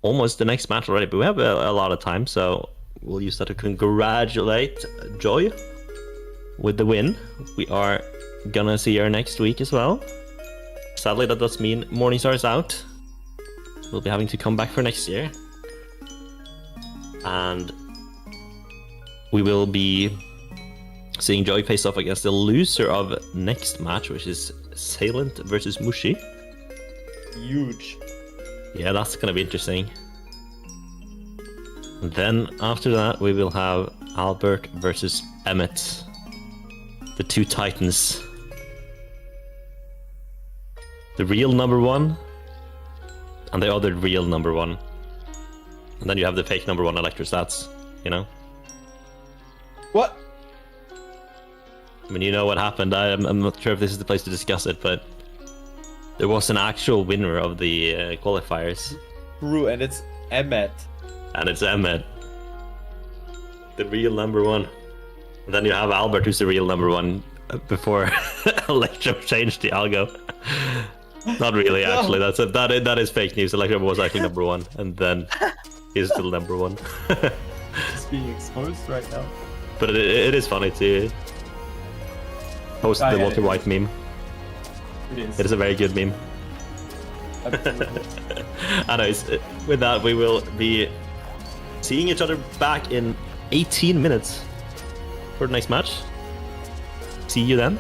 almost the next match already, but we have a lot of time, so we'll use that to congratulate Joy with the win. We are gonna see her next week as well. Sadly, that does mean Morningstar is out. We'll be having to come back for next year. And we will be seeing Joy face off against the loser of next match, which is Sailent versus Mooshi. Huge. Yeah, that's gonna be interesting. And then after that, we will have Albert versus Emmett. The two titans. The real number one and the other real number one. And then you have the fake number one Electrostats, you know? What? I mean, you know what happened. I'm not sure if this is the place to discuss it, but there was an actual winner of the qualifiers. True, and it's Emmett. And it's Emmett. The real number one. And then you have Albert, who's the real number one, before Electro changed the algo. Not really, actually. That is fake news. Electro was actually number one, and then he's still number one. It's being exposed right now. But it is funny to post the Walter White meme. It is. It is a very good meme. Anyways, with that, we will be seeing each other back in 18 minutes for the next match. See you then.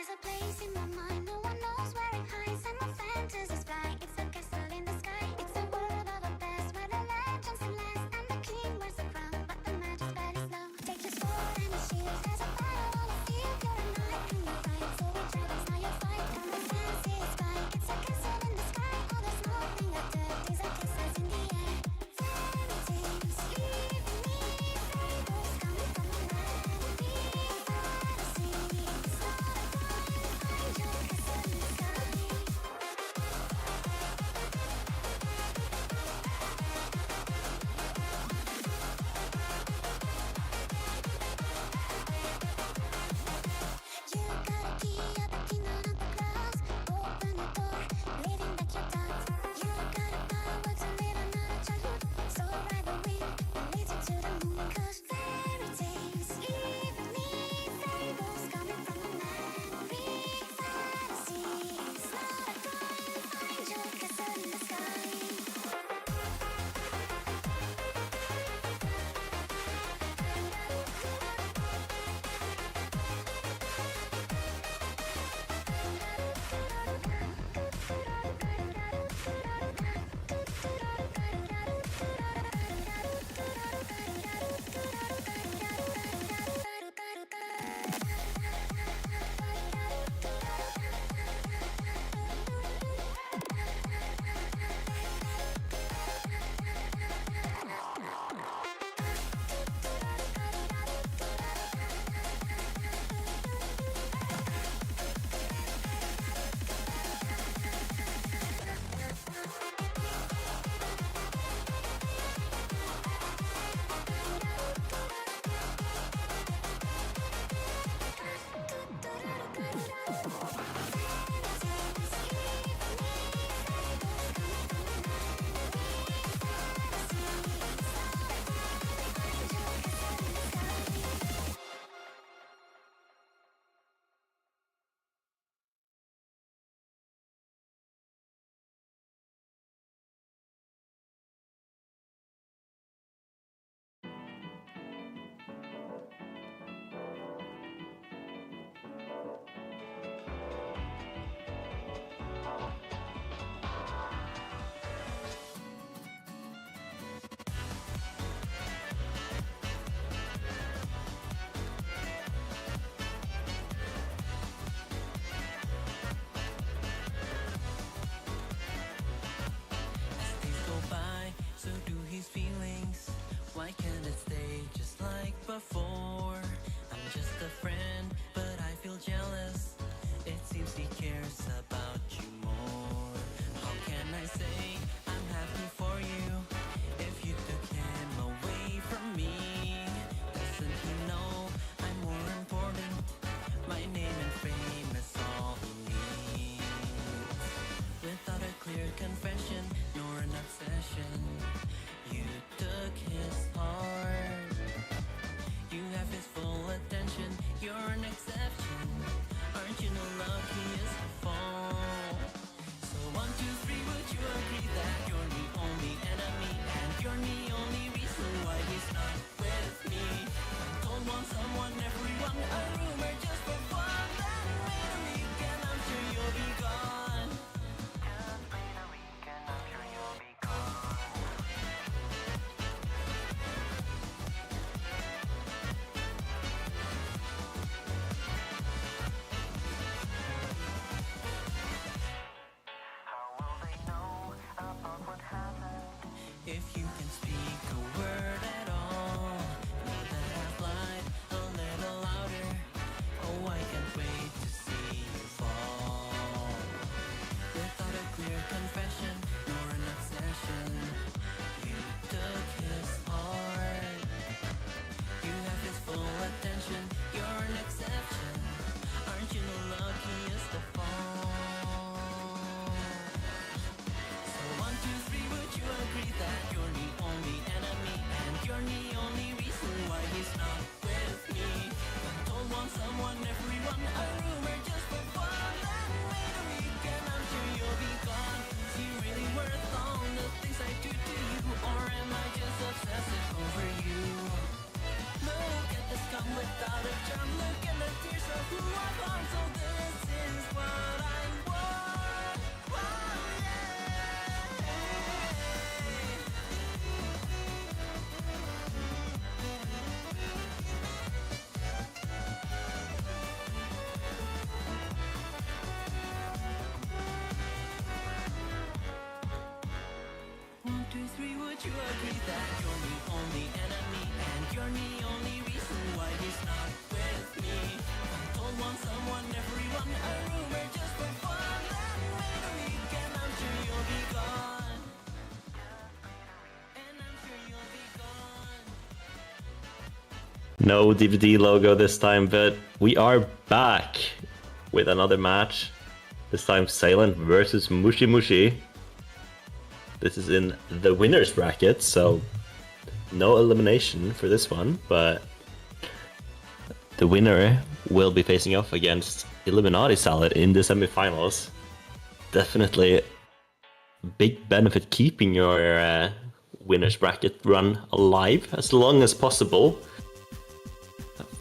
There's a place in my mind, no one knows where it hides, and my fantasies fly. It's a castle in the sky. It's a world of a past where the legends still last, and the king wears the crown, but the magic's very slow. Take your sword and your shield. There's a battle on the field. You're a knight and you fight. So we dragons, now you fight. Come and fancy sky. It's a castle in the sky. Oh, there's nothing like that. These are castles in the air. Fairy tales, leave me. Fables coming from a land we fantasy. It's not a crime. Find your castle in the sky. Can't you agree that you're the only enemy and you're the only reason why he's not with me? Told someone, everyone, a rumor just for fun. Then wait a week and I'm sure you'll be gone. And I'm sure you'll be gone. No DVD logo this time, but we are back with another match. This time Sailent versus MooshiMooshi. This is in the winner's bracket, so no elimination for this one, but the winner will be facing off against Illuminati Salad in the semifinals. Definitely big benefit keeping your winner's bracket run alive as long as possible.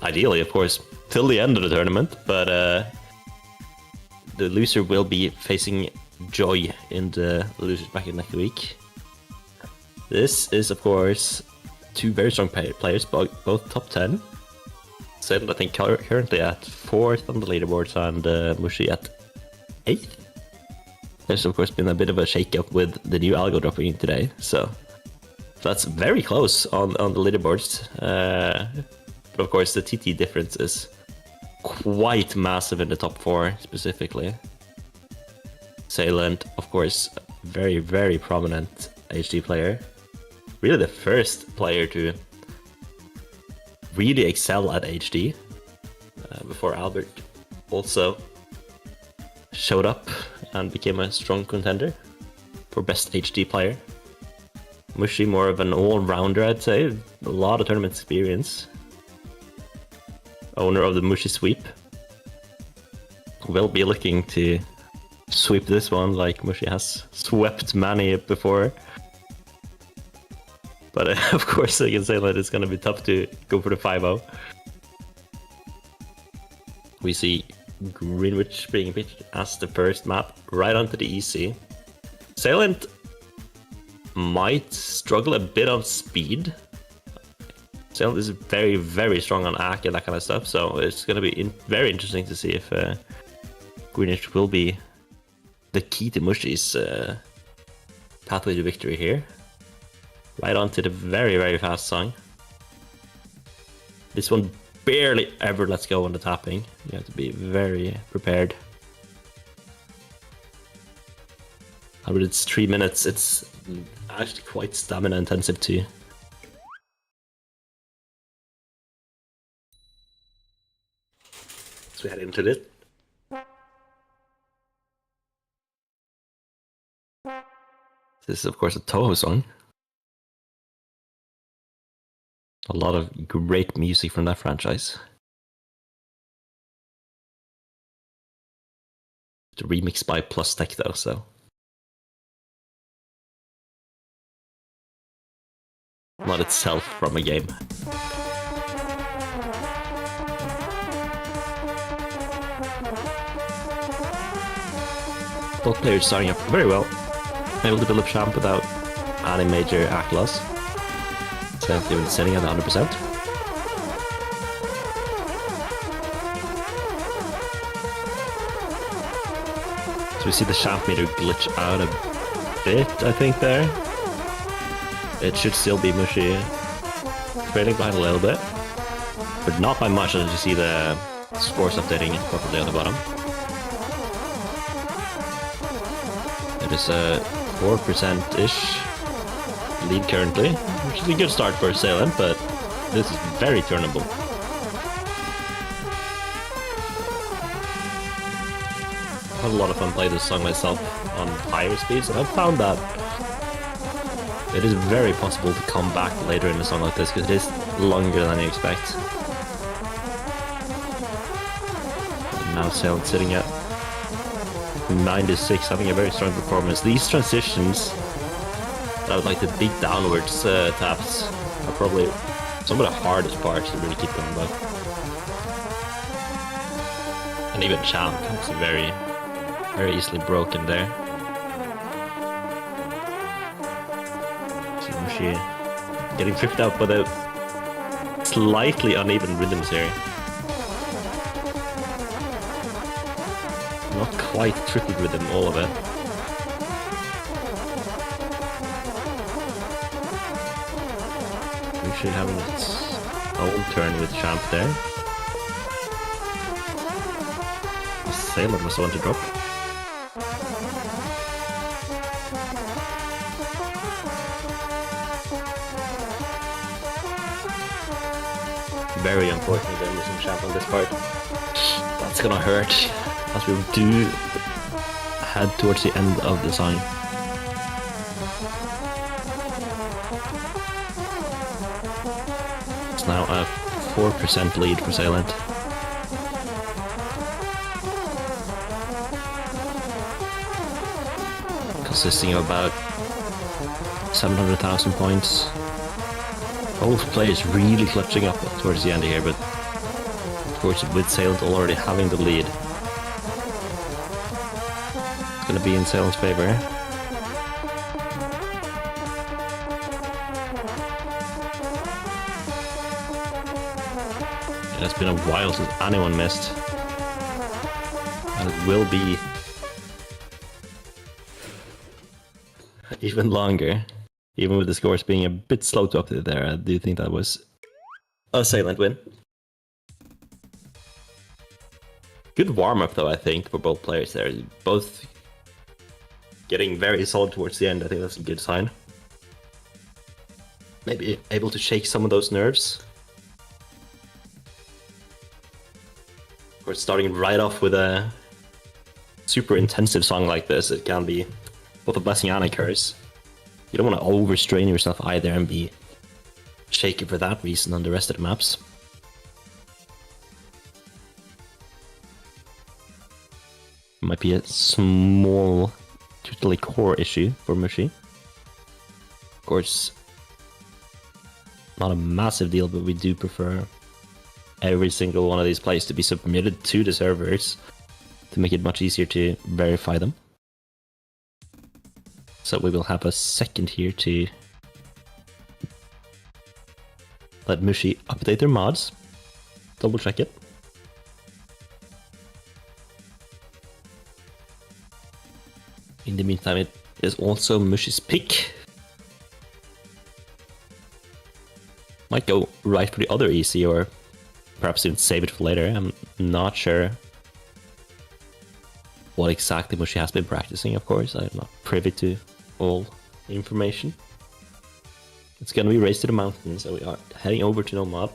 Ideally, of course, till the end of the tournament, but the loser will be facing Joy in the loser's bracket next week. This is, of course, two very strong players, both top 10. Sailent, I think, currently at 4th on the leaderboards, and Mooshi at 8th. There's, of course, been a bit of a shake-up with the new algo dropping in today, so that's very close on the leaderboards. But of course, the TT difference is quite massive in the top 4 specifically. Sailent, of course, very, very prominent HD player. Really the first player to really excel at HD before Albert also showed up and became a strong contender for best HD player. Mooshi more of an all-rounder, I'd say. A lot of tournament experience. Owner of the Mooshi Sweep. Will be looking to sweep this one like Mooshi has swept many before. But of course I can say that it's going to be tough to go for the 5-0. We see Greenwich being picked as the first map right onto the EC. Sailent might struggle a bit on speed. Sailent is very, very strong on AC and that kind of stuff, so it's going to be very interesting to see if Greenwich will be the key to Mooshi's pathway to victory here. Right onto the very, very fast song. This one barely ever lets go on the tapping. You have to be very prepared. But it's 3 minutes, it's actually quite stamina intensive too. So we head into it. This is of course a Toho song. A lot of great music from that franchise. The remix by Plus Tech though, so. Not itself from a game. Both players starting up very well. Able to build up Champ without any major act loss. Even sitting at 100%. So we see the Champ meter glitch out a bit, I think, there. It should still be Mooshi trailing behind a little bit, but not by much as you see the scores updating properly on the bottom. It is a 4%-ish lead currently, which is a good start for Sailent, but this is very turnable. I have a lot of fun playing this song myself on higher speeds, and I've found that it is very possible to come back later in a song like this, because it is longer than you expect. And now Sailent sitting at 96, having a very strong performance. These transitions, like the big downwards taps, are probably some of the hardest parts to really keep them above. And even Champ is very, very easily broken there. So Mooshi getting tripped out by the slightly uneven rhythms here. Not quite triple rhythm, all of it. Mushi having its own turn with Champ there. Sailent was the one to drop. Very unfortunate they're missing Champ on this part. That's gonna hurt as we do head towards the end of the song. It's now a 4% lead for Sailent. Consisting of about 700,000 points. Both players really clutching up towards the end here, but of course with Sailent already having the lead, it's gonna be in Sailent's favor. And it's been a while since anyone missed, and it will be even longer. Even with the scores being a bit slow to update there, I do think that was a Sailent win. Good warm-up though, I think, for both players there. Both getting very solid towards the end. I think that's a good sign. Maybe able to shake some of those nerves. Of course, starting right off with a super intensive song like this, it can be both a blessing and a curse. You don't want to overstrain yourself either and be shaky for that reason on the rest of the maps. Might be a small totally core issue for Mushi. Of course, not a massive deal, but we do prefer every single one of these plays to be submitted to the servers to make it much easier to verify them. So we will have a second here to let Mushi update their mods. Double check it. In the meantime, it is also Mushi's pick. Might go right for the other EC or perhaps even save it for later. I'm not sure what exactly Mushi has been practicing, of course. I'm not privy to all information. It's gonna be Race to the Mountains, so we are heading over to Nomad.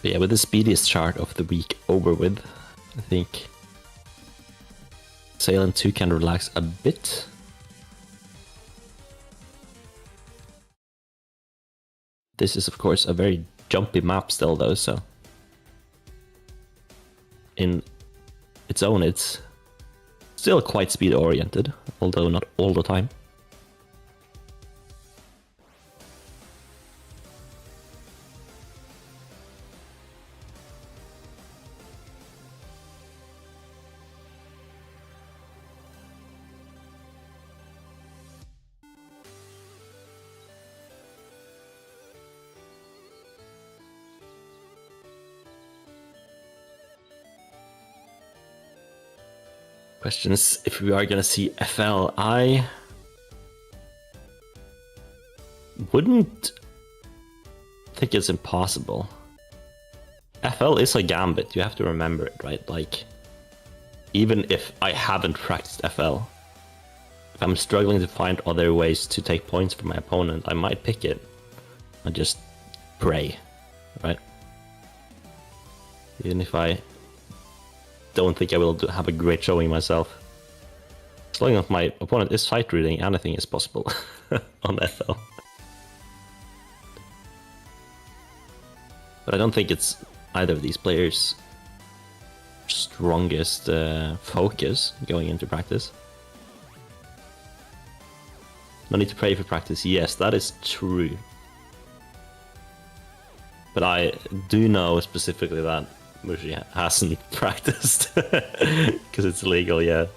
But yeah, with the speediest chart of the week over with, I think Sailent 2 can relax a bit. This is of course a very jumpy map still though, so in its own, it's still quite speed oriented, although not all the time. Questions if we are gonna see FL. I wouldn't think it's impossible. FL is a gambit, you have to remember it, right? Like, even if I haven't practiced FL, if I'm struggling to find other ways to take points from my opponent, I might pick it and just pray, right? Even if I don't think I will have a great showing myself. As long as my opponent is sight reading, anything is possible on FL. But I don't think it's either of these players' strongest focus going into practice. No need to pray for practice. Yes, that is true. But I do know specifically that Mushi hasn't practiced because it's illegal yet.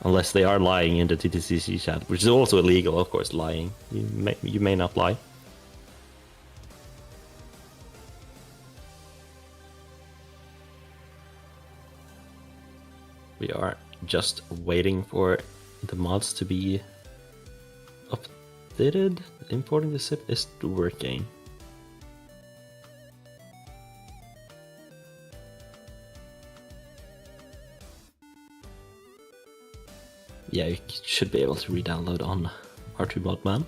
Unless they are lying in the TTCC chat, which is also illegal, of course, lying. You may not lie. We are just waiting for the mods to be updated. Importing the zip is working. Yeah, you should be able to re-download on R2 Modman.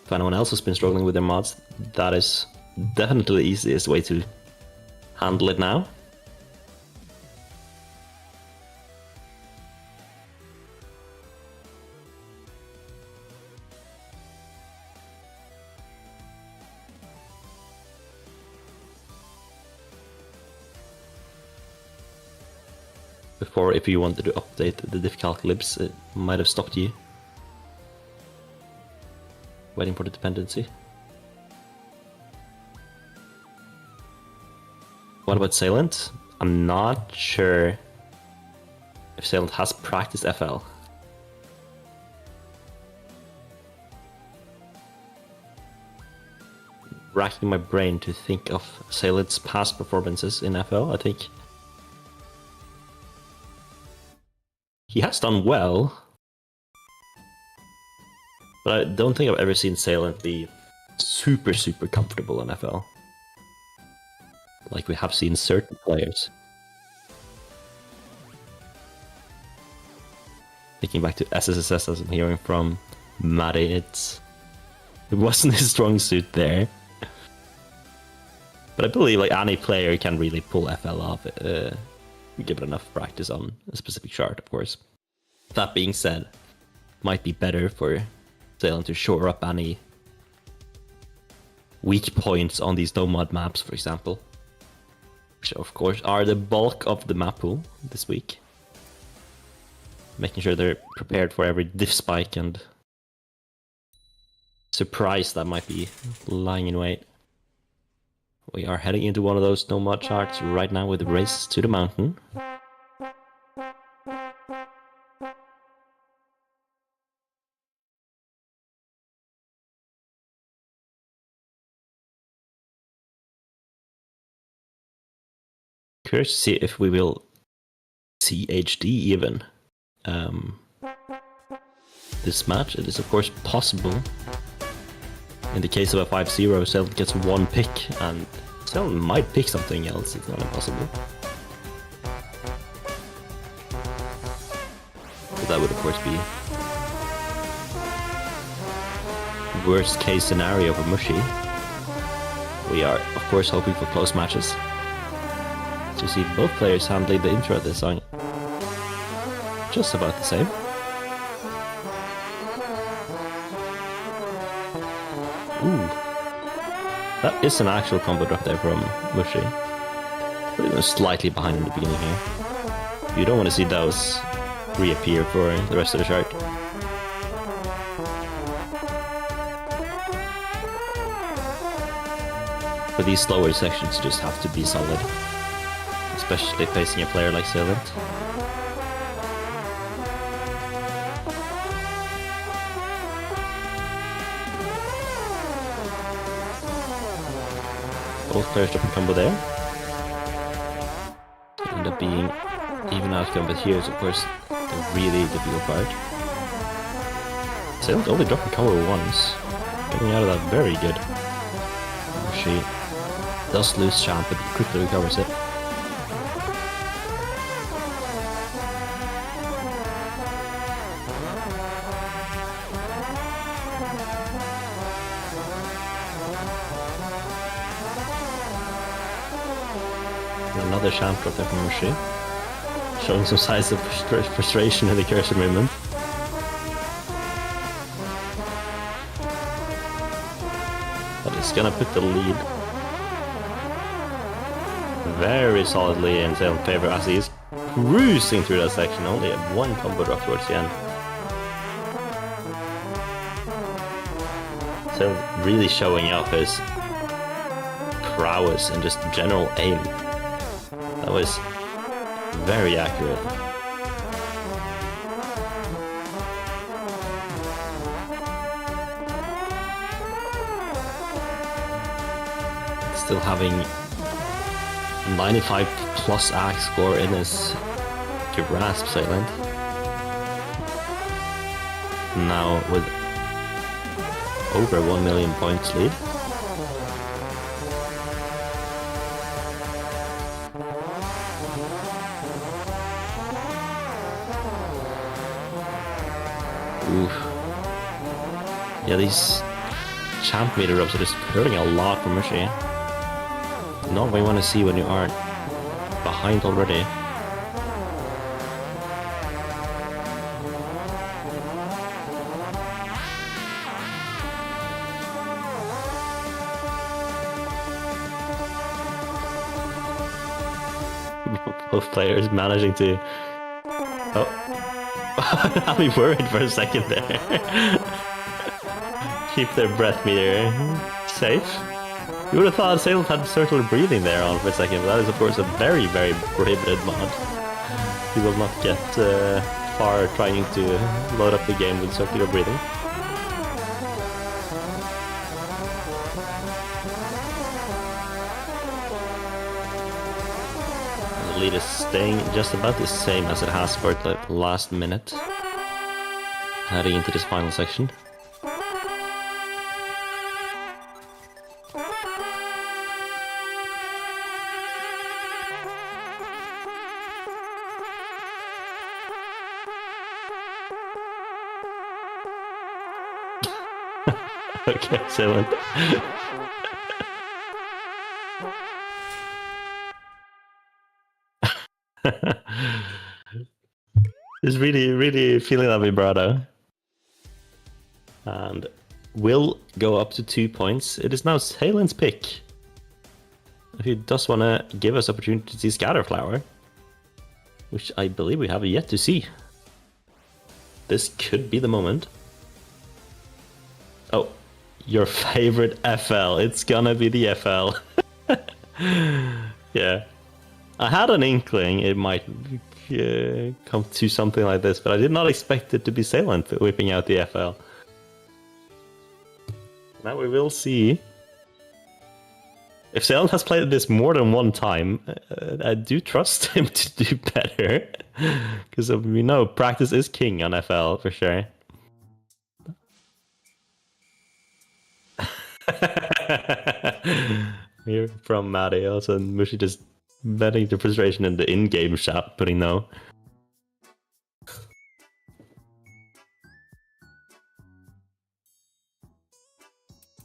If anyone else has been struggling with their mods, that is definitely the easiest way to handle it now. Before, if you wanted to update the diff calc libs, it might have stopped you. Waiting for the dependency. What about Sailent? I'm not sure if Sailent has practiced FL. Racking my brain to think of Sailent's past performances in FL. I think he has done well, but I don't think I've ever seen Sailent be super comfortable in FL. Like we have seen certain players. Thinking back to SSSS as I'm hearing from Matty, it wasn't his strong suit there. But I believe like any player can really pull FL off. Give it enough practice on a specific chart, of course. That being said, might be better for Sailent to shore up any weak points on these no-mod maps, for example. Which, of course, are the bulk of the map pool this week. Making sure they're prepared for every diff spike and surprise that might be lying in wait. We are heading into one of those no-mod charts right now with Race to the Mountain. Curious to see if we will see HD even. This match, it is of course possible. In the case of a 5-0, Sailent gets one pick, and Sailent might pick something else, it's not impossible. But that would of course be worst case scenario for Mooshi. We are of course hoping for close matches. To see both players handling the intro of this song just about the same. Ooh, that is an actual combo drop there from Mooshi. But even slightly behind in the beginning here. You don't want to see those reappear for the rest of the chart. For these slower sections, you just have to be solid. Especially facing a player like Sailent. Both players drop a combo there. End up being even outcome, but here is of course the really difficult part. Sailent only dropped a combo once. Getting out of that very good. She does lose Champ, but quickly recovers it. Another Champ drop there from Mooshi. Showing some signs of frustration in the cursor movement. But it's gonna put the lead very solidly in Sailent's favor as he is cruising through that section, only at one combo drop towards the end. Sailent really showing off his prowess and just general aim. That was very accurate. Still having 95 plus axe score in his grasp Sailent. Now with over 1 million points lead. Oof. Yeah, these champ meter ups are just hurting a lot for Mooshi. Not what you want to see when you are behind already. Both players managing to... Oh. I'll be worried for a second there. Keep their breath meter safe. You would have thought Sailent had circular breathing there on for a second, but that is of course a very, very prohibited mod. You will not get far trying to load up the game with circular breathing. The lead is staying just about the same as it has for the last minute. Heading into this final section. Okay, Sailent. Just really feeling that vibrato. And will go up to 2 points. It is now Sailent's pick. If he does want to give us opportunity to see Scatterflower, which I believe we have yet to see. This could be the moment. Oh, your favorite FL. It's gonna be the FL. Yeah. I had an inkling it might come to something like this, but I did not expect it to be Sailent whipping out the FL. Now we will see. If Sailent has played this more than one time, I do trust him to do better. Because we know practice is king on FL for sure. Here from Maddie, also Mooshi just betting the frustration in the in-game chat, putting no.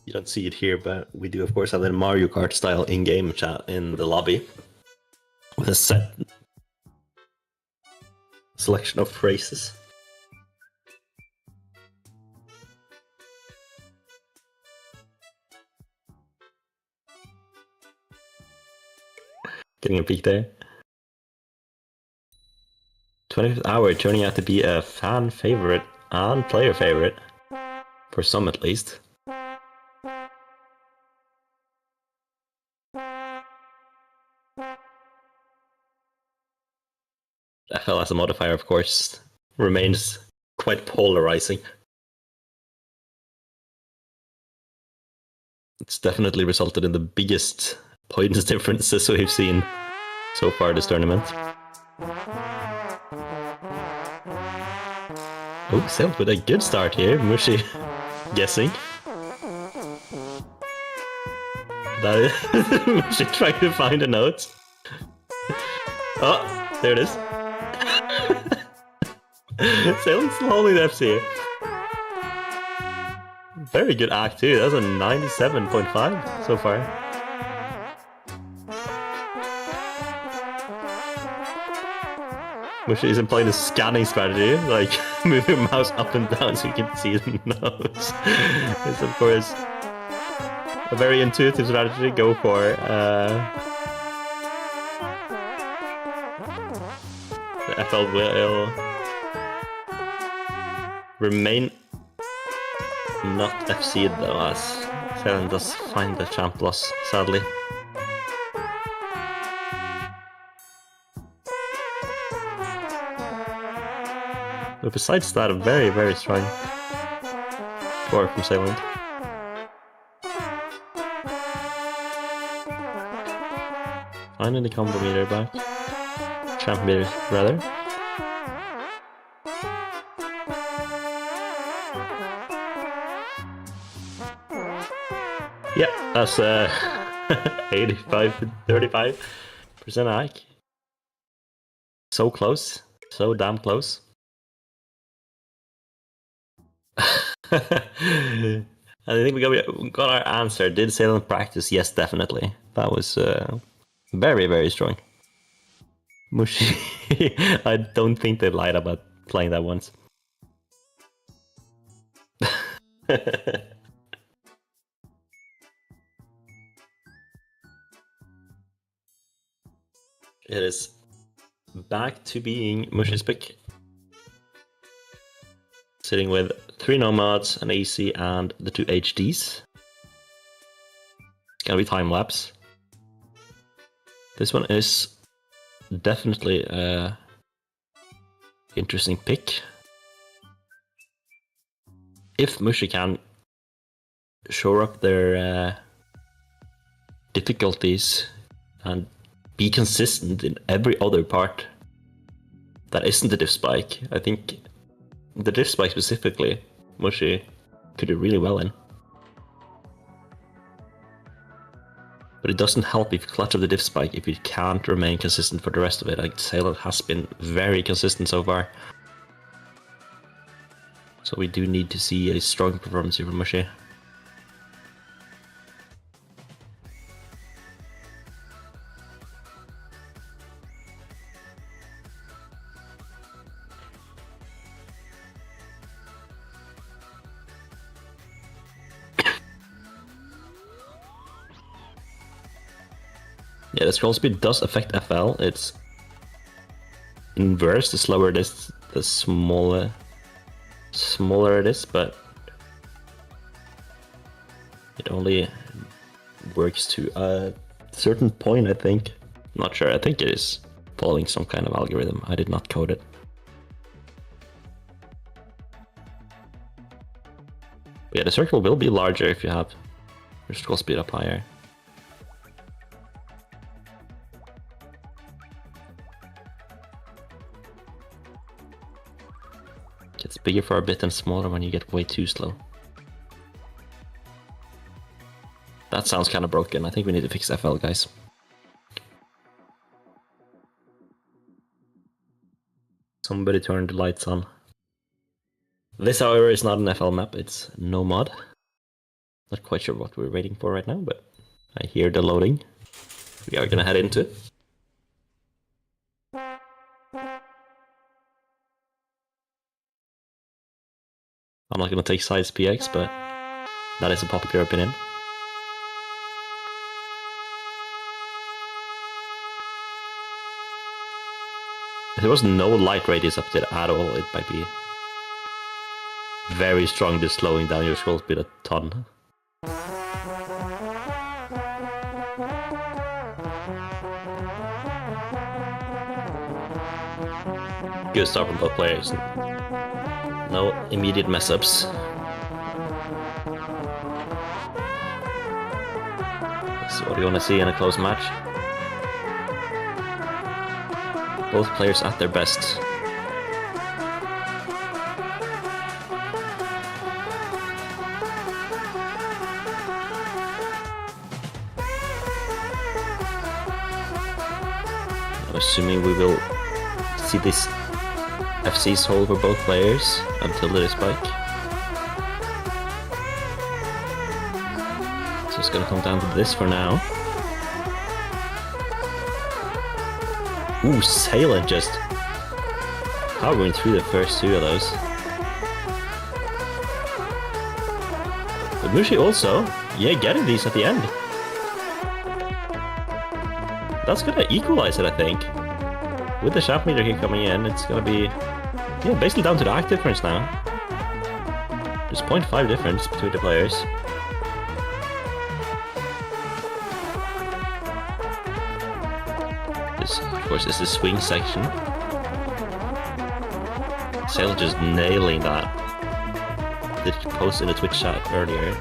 You don't see it here, but we do of course have the Mario Kart style in-game chat in the lobby with a set selection of phrases. Getting a peek there. 25th hour turning out to be a fan favorite and player favorite. For some at least. FL as a modifier, of course, remains quite polarizing. It's definitely resulted in the biggest points differences we've seen so far this tournament. Oh, Sailent with a good start here. Mooshi guessing. That is Mooshi trying to find a note. Oh, there it is. Sailent's still holding the FC. Very good act too. That's a 97.5 so far. Mooshi isn't playing a scanning strategy, like moving mouse up and down so you can see the nose. It's of course a very intuitive strategy. Go for the FL will remain not FC'd though, as Sailent does find the champ loss, sadly. But besides that, a very, very strong score from Sailent. Finding the combo meter back. Champ meter, rather. Yeah, that's 85 to 35% hike. So close, so damn close. I think we got our answer. Did Sailent practice? Yes, definitely. That was very, very strong. Mooshi, I don't think they lied about playing that once. It is back to being Mooshi's pick. Sitting with 3 nomads, an AC, and the 2 HDs. It's gonna be time lapse. This one is definitely a interesting pick. If Mooshi can shore up their difficulties and be consistent in every other part that isn't the diff spike, I think the diff spike specifically, Mooshi could do really well in. But it doesn't help if you clutch up the diff spike if you can't remain consistent for the rest of it. Like Sailent has been very consistent so far. So we do need to see a strong performance here from Mooshi. Yeah, the scroll speed does affect FL. It's inverse. The slower it is, the smaller it is, but it only works to a certain point, I think. Not sure. I think it is following some kind of algorithm. I did not code it. But yeah, the circle will be larger if you have your scroll speed up higher. Gets bigger for a bit and smaller when you get way too slow. That sounds kind of broken. I think we need to fix FL, guys. Somebody turn the lights on. This, however, is not an FL map. It's Nomad. Not quite sure what we're waiting for right now, but I hear the loading. We are gonna head into it. I'm not going to take sides PX, but that is a popular opinion. If there was no light radius up there at all, it might be very strong, just slowing down your scroll speed a ton. Good start from both players. No immediate mess ups. That's what you want to see in a close match. Both players at their best. I'm assuming we will see this FC's hold for both players until there is spike. So it's gonna come down to this for now. Ooh, Sailent just powering through the first 2 of those. But Mooshi also, yeah, getting these at the end. That's gonna equalize it, I think. With the champ meter here coming in, it's gonna be, yeah, basically down to the act difference now. There's 0.5 difference between the players. This, of course, is the swing section. Sailent just nailing that. Did post in the Twitch chat earlier.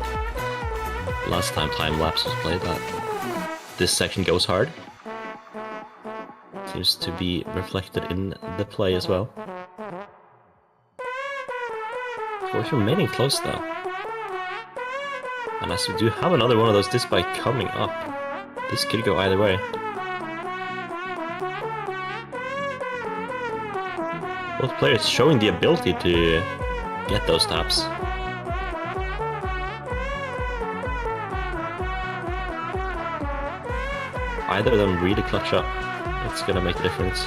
Last time time lapse was played that this section goes hard. Seems to be reflected in the play as well. Of course, remaining close though. And as we do have another one of those disc bike coming up, this could go either way. Both players showing the ability to get those taps. Either of them really clutch up. It's gonna make a difference.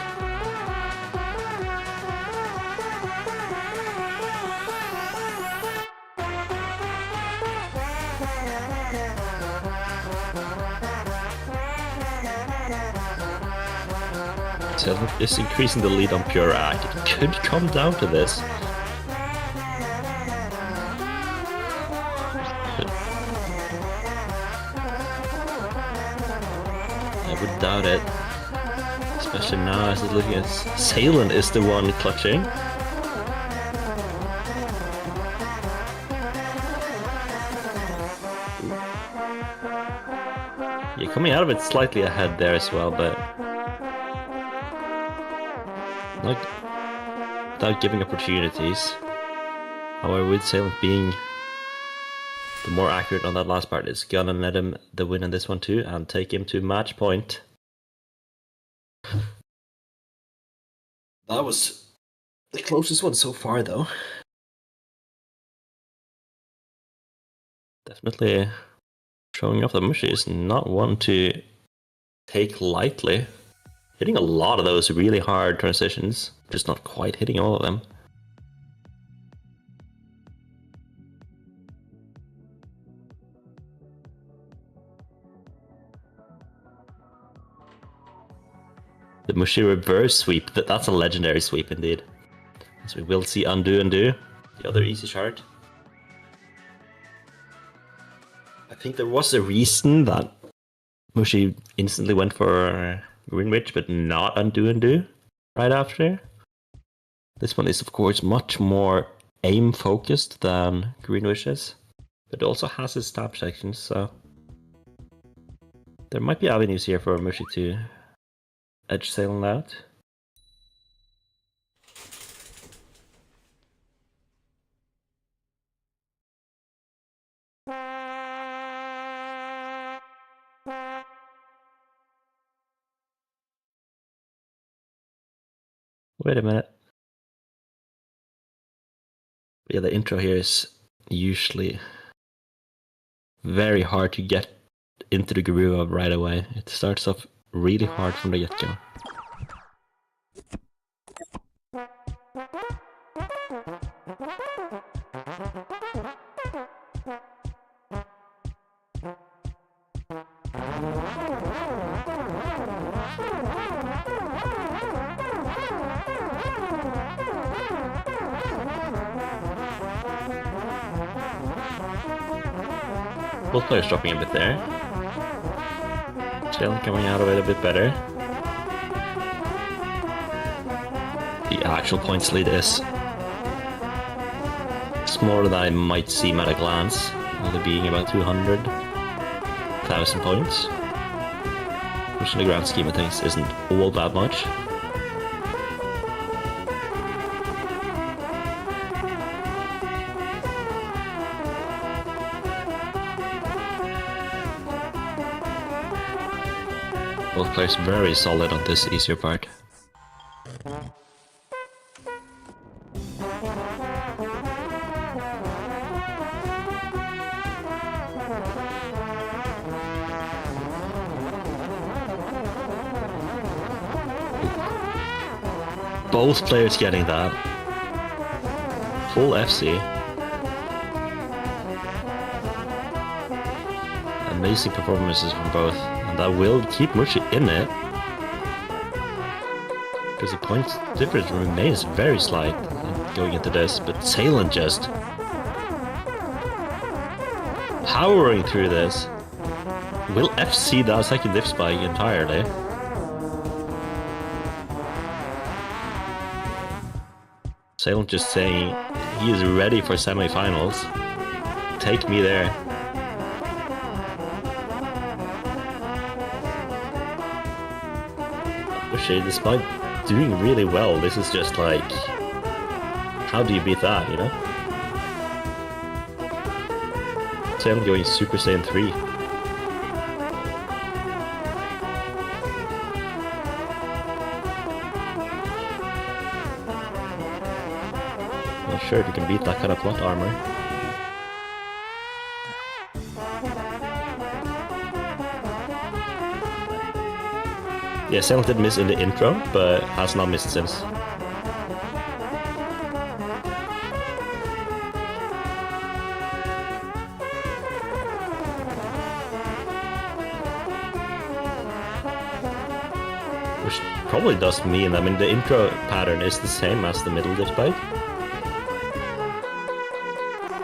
Sailent is increasing the lead on pure rack. It could come down to this. I would doubt it. Especially now as it's looking at Sailent is the one clutching. Yeah, coming out of it slightly ahead there as well, but like without giving opportunities. However, with Sailent being the more accurate on that last part, it's gonna net him the win in this one too and take him to match point. That was the closest one so far though. Definitely showing off that Mooshi is not one to take lightly. Hitting a lot of those really hard transitions, just not quite hitting all of them. The Mooshi reverse sweep, that's a legendary sweep indeed. So we will see undo and do, the other easy shard. I think there was a reason that Mooshi instantly went for Greenwich, but not undo and do right after. This one is of course much more aim focused than Greenwich is, but it also has its stab sections, so there might be avenues here for Mooshi to edge Sailent out. Wait a minute. Yeah, the intro here is usually very hard to get into the groove of right away. It starts off really hard from the get-go. Both players dropping a bit there. Sailent coming out of it a bit better. The actual points lead is smaller than I might seem at a glance, only being about 200,000 points, which in the grand scheme of things isn't all that much. Both players very solid on this easier part. Both players getting that. Full FC. Amazing performances from both. And that will keep Mooshi in it. Because the point difference remains very slight going into this. But Sailent just powering through this. Will FC that second diff spike entirely. Sailent just saying he is ready for semi-finals. Take me there. Mooshi, despite doing really well, this is just like, how do you beat that, you know? Sailent going Super Saiyan 3. Not sure if you can beat that kind of plot armor. Yeah, Sailent did miss in the intro, but has not missed since. Which probably does mean, I mean, the intro pattern is the same as the middle dip bite.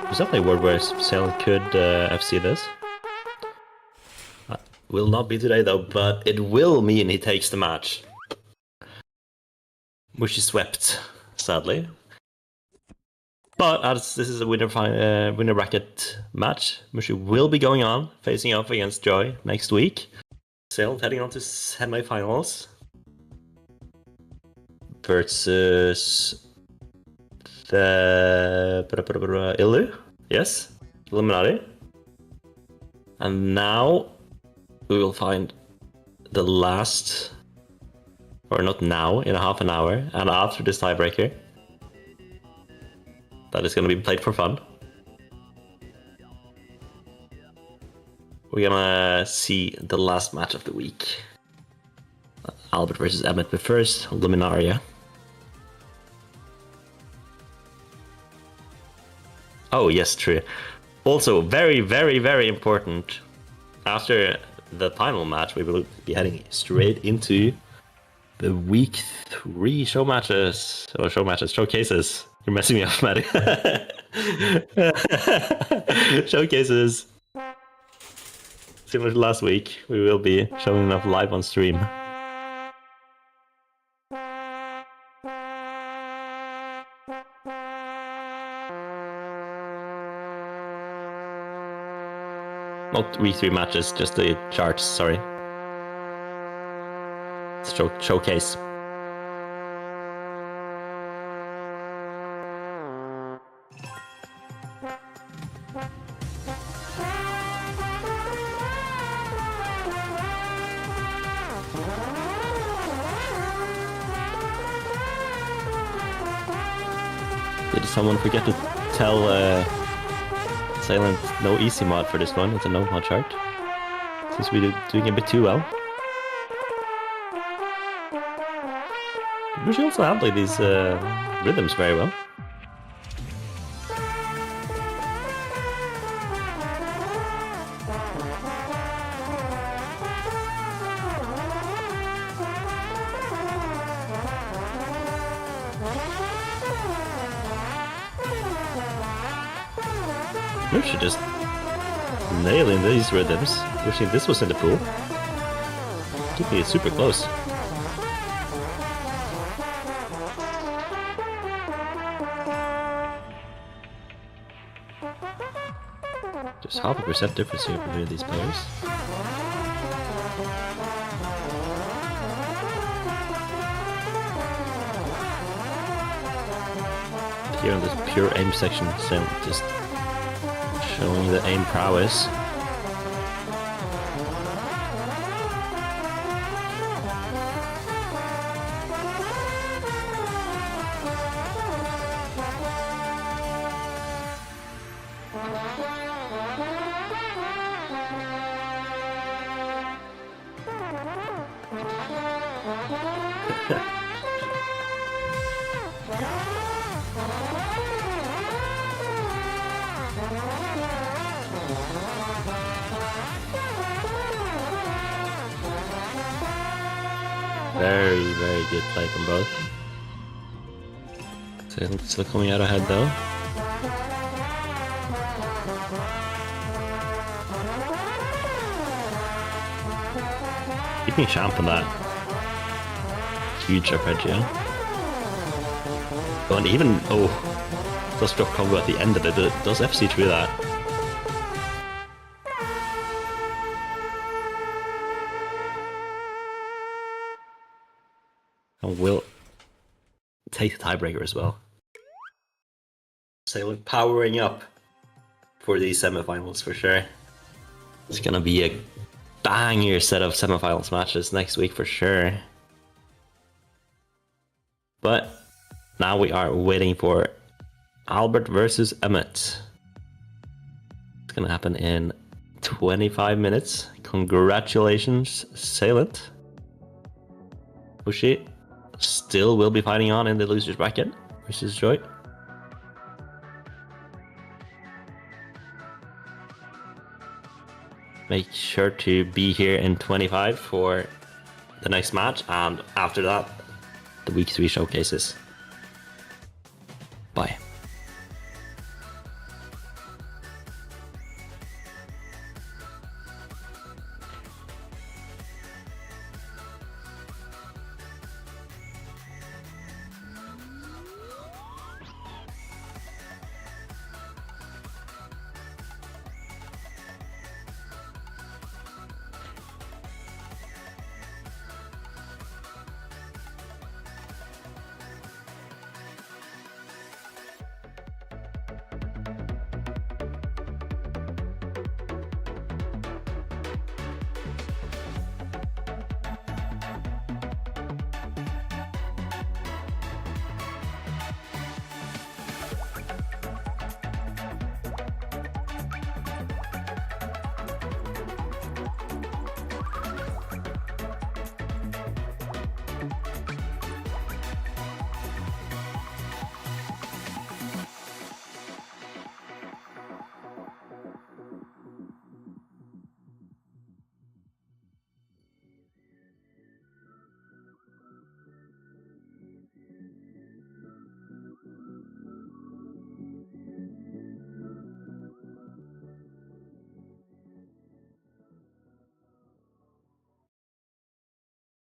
There's definitely a word where Sailent could FC this. Will not be today though, but it will mean he takes the match. Mooshi swept, sadly. But as this is a winner bracket match, Mooshi will be going on, facing off against Joy next week. Sailent heading on to semi-finals versus the Illu, yes, Illuminati. And now we will find the last, or not now, in a half an hour, and after this tiebreaker, that is going to be played for fun. We're gonna see the last match of the week. Albert versus Emmett, but first, Luminaria. Oh yes, true. Also, very, very, very important, after the final match, we will be heading straight into the week 3 showcases. You're messing me up, Maddie. Showcases. Similar to last week, we will be showing them live on stream. Not week 3 matches, just the charts, sorry. Showcase. Did someone forget to tell Sailent no easy mod for this one? It's a no mod chart. Since we're doing a bit too well. We should also handle these rhythms very well. We should just nailing these rhythms. Wishing this was in the pool. Keeping it super close. Just 0.5% difference here between these players. Here in this pure aim section, so just showing the aim prowess. Very, very good play from both. Sailent still coming out ahead though. Keeping Champ on that huge arpeggio. Oh, and even, does drop combo at the end of it, does FC through that. And will take the tiebreaker as well. Sailent powering up for these semifinals for sure. It's gonna be a banger set of semifinals matches next week for sure. But now we are waiting for Albert versus Emmett. It's gonna happen in 25 minutes. Congratulations, Sailent. Mooshi still will be fighting on in the losers bracket versus Joy. Make sure to be here in 25 for the next match, and after that, the week 3 showcases.